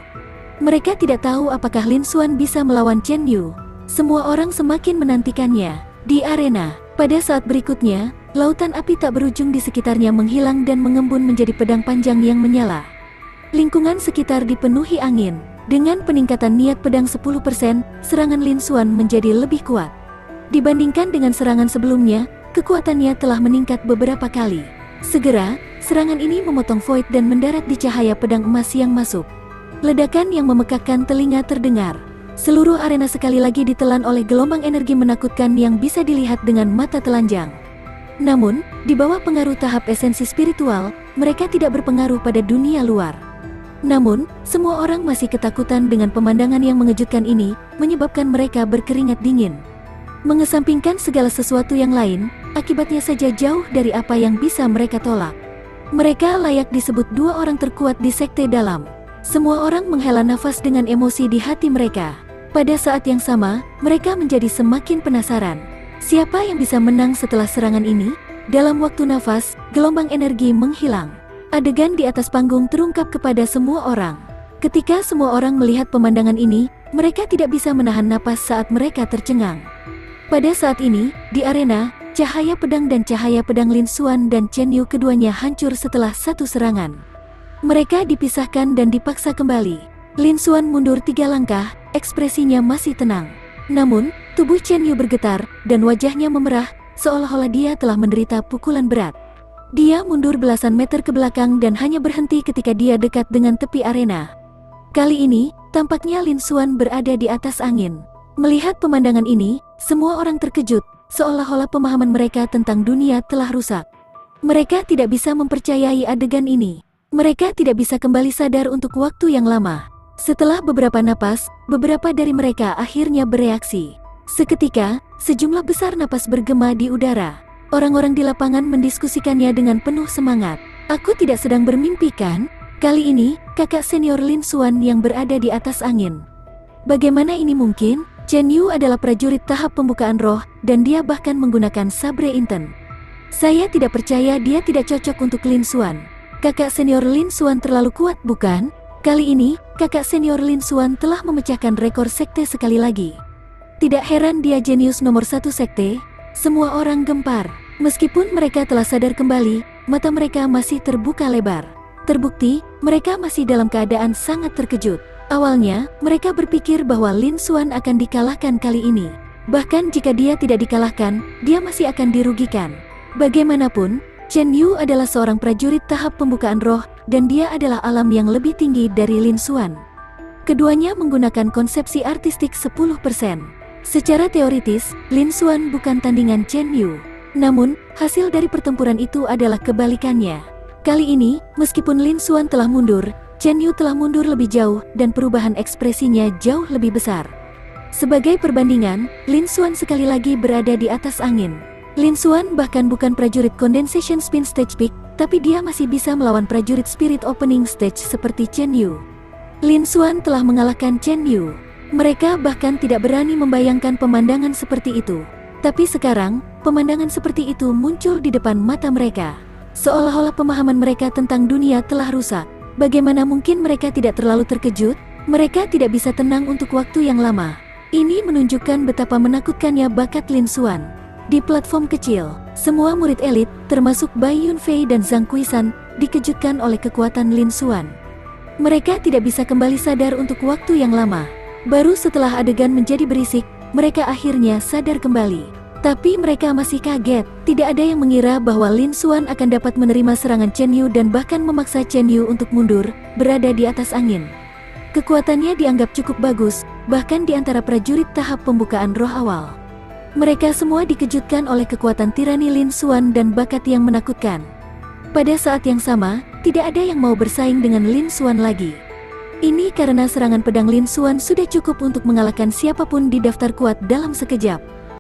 Mereka tidak tahu apakah Lin Xuan bisa melawan Chen Yu. Semua orang semakin menantikannya. Di arena, pada saat berikutnya, lautan api tak berujung di sekitarnya menghilang dan mengembun menjadi pedang panjang yang menyala. Lingkungan sekitar dipenuhi angin. Dengan peningkatan niat pedang 10%, serangan Lin Xuan menjadi lebih kuat. Dibandingkan dengan serangan sebelumnya, kekuatannya telah meningkat beberapa kali. Segera, serangan ini memotong Void dan mendarat di cahaya pedang emas yang masuk. Ledakan yang memekakkan telinga terdengar. Seluruh arena sekali lagi ditelan oleh gelombang energi menakutkan yang bisa dilihat dengan mata telanjang. Namun, di bawah pengaruh tahap esensi spiritual, mereka tidak berpengaruh pada dunia luar. Namun, semua orang masih ketakutan dengan pemandangan yang mengejutkan ini, menyebabkan mereka berkeringat dingin. Mengesampingkan segala sesuatu yang lain, akibatnya saja jauh dari apa yang bisa mereka tolak. Mereka layak disebut dua orang terkuat di sekte dalam. Semua orang menghela nafas dengan emosi di hati mereka. Pada saat yang sama, mereka menjadi semakin penasaran. Siapa yang bisa menang setelah serangan ini? Dalam waktu nafas, gelombang energi menghilang. Adegan di atas panggung terungkap kepada semua orang. Ketika semua orang melihat pemandangan ini, mereka tidak bisa menahan napas saat mereka tercengang. Pada saat ini, di arena, cahaya pedang dan cahaya pedang Lin Xuan dan Chen Yu keduanya hancur setelah satu serangan. Mereka dipisahkan dan dipaksa kembali. Lin Xuan mundur 3 langkah, ekspresinya masih tenang. Namun, tubuh Chen Yu bergetar, dan wajahnya memerah, seolah-olah dia telah menderita pukulan berat. Dia mundur belasan meter ke belakang dan hanya berhenti ketika dia dekat dengan tepi arena. Kali ini, tampaknya Lin Xuan berada di atas angin. Melihat pemandangan ini, semua orang terkejut, seolah-olah pemahaman mereka tentang dunia telah rusak. Mereka tidak bisa mempercayai adegan ini. Mereka tidak bisa kembali sadar untuk waktu yang lama. Setelah beberapa napas, beberapa dari mereka akhirnya bereaksi. Seketika, sejumlah besar napas bergema di udara. Orang-orang di lapangan mendiskusikannya dengan penuh semangat. Aku tidak sedang bermimpi kan? Kali ini, kakak senior Lin Xuan yang berada di atas angin. Bagaimana ini mungkin? Chen Yu adalah prajurit tahap pembukaan roh, dan dia bahkan menggunakan sabre inten. Saya tidak percaya dia tidak cocok untuk Lin Xuan. Kakak senior Lin Xuan terlalu kuat bukan? Kali ini, kakak senior Lin Xuan telah memecahkan rekor sekte sekali lagi. Tidak heran dia jenius nomor 1 sekte. Semua orang gempar. Meskipun mereka telah sadar kembali, mata mereka masih terbuka lebar. Terbukti, mereka masih dalam keadaan sangat terkejut. Awalnya, mereka berpikir bahwa Lin Xuan akan dikalahkan kali ini. Bahkan jika dia tidak dikalahkan, dia masih akan dirugikan. Bagaimanapun, Chen Yu adalah seorang prajurit tahap pembukaan roh, dan dia adalah alam yang lebih tinggi dari Lin Xuan. Keduanya menggunakan konsepsi artistik 10%. Secara teoritis, Lin Xuan bukan tandingan Chen Yu. Namun, hasil dari pertempuran itu adalah kebalikannya. Kali ini, meskipun Lin Xuan telah mundur, Chen Yu telah mundur lebih jauh dan perubahan ekspresinya jauh lebih besar. Sebagai perbandingan, Lin Xuan sekali lagi berada di atas angin. Lin Xuan bahkan bukan prajurit Condensation Spin Stage Peak, tapi dia masih bisa melawan prajurit Spirit Opening Stage seperti Chen Yu. Lin Xuan telah mengalahkan Chen Yu. Mereka bahkan tidak berani membayangkan pemandangan seperti itu. Tapi sekarang, pemandangan seperti itu muncul di depan mata mereka. Seolah-olah pemahaman mereka tentang dunia telah rusak. Bagaimana mungkin mereka tidak terlalu terkejut? Mereka tidak bisa tenang untuk waktu yang lama. Ini menunjukkan betapa menakutkannya bakat Lin Xuan. Di platform kecil, semua murid elit, termasuk Bai Yunfei dan Zhang Qisan, dikejutkan oleh kekuatan Lin Xuan. Mereka tidak bisa kembali sadar untuk waktu yang lama. Baru setelah adegan menjadi berisik, mereka akhirnya sadar kembali. Tapi mereka masih kaget. Tidak ada yang mengira bahwa Lin Xuan akan dapat menerima serangan Chen Yu dan bahkan memaksa Chen Yu untuk mundur, berada di atas angin. Kekuatannya dianggap cukup bagus, bahkan di antara prajurit tahap pembukaan roh awal. Mereka semua dikejutkan oleh kekuatan tirani Lin Xuan dan bakat yang menakutkan. Pada saat yang sama, tidak ada yang mau bersaing dengan Lin Xuan lagi. Ini karena serangan pedang Lin Xuan sudah cukup untuk mengalahkan siapapun di daftar kuat dalam sekejap.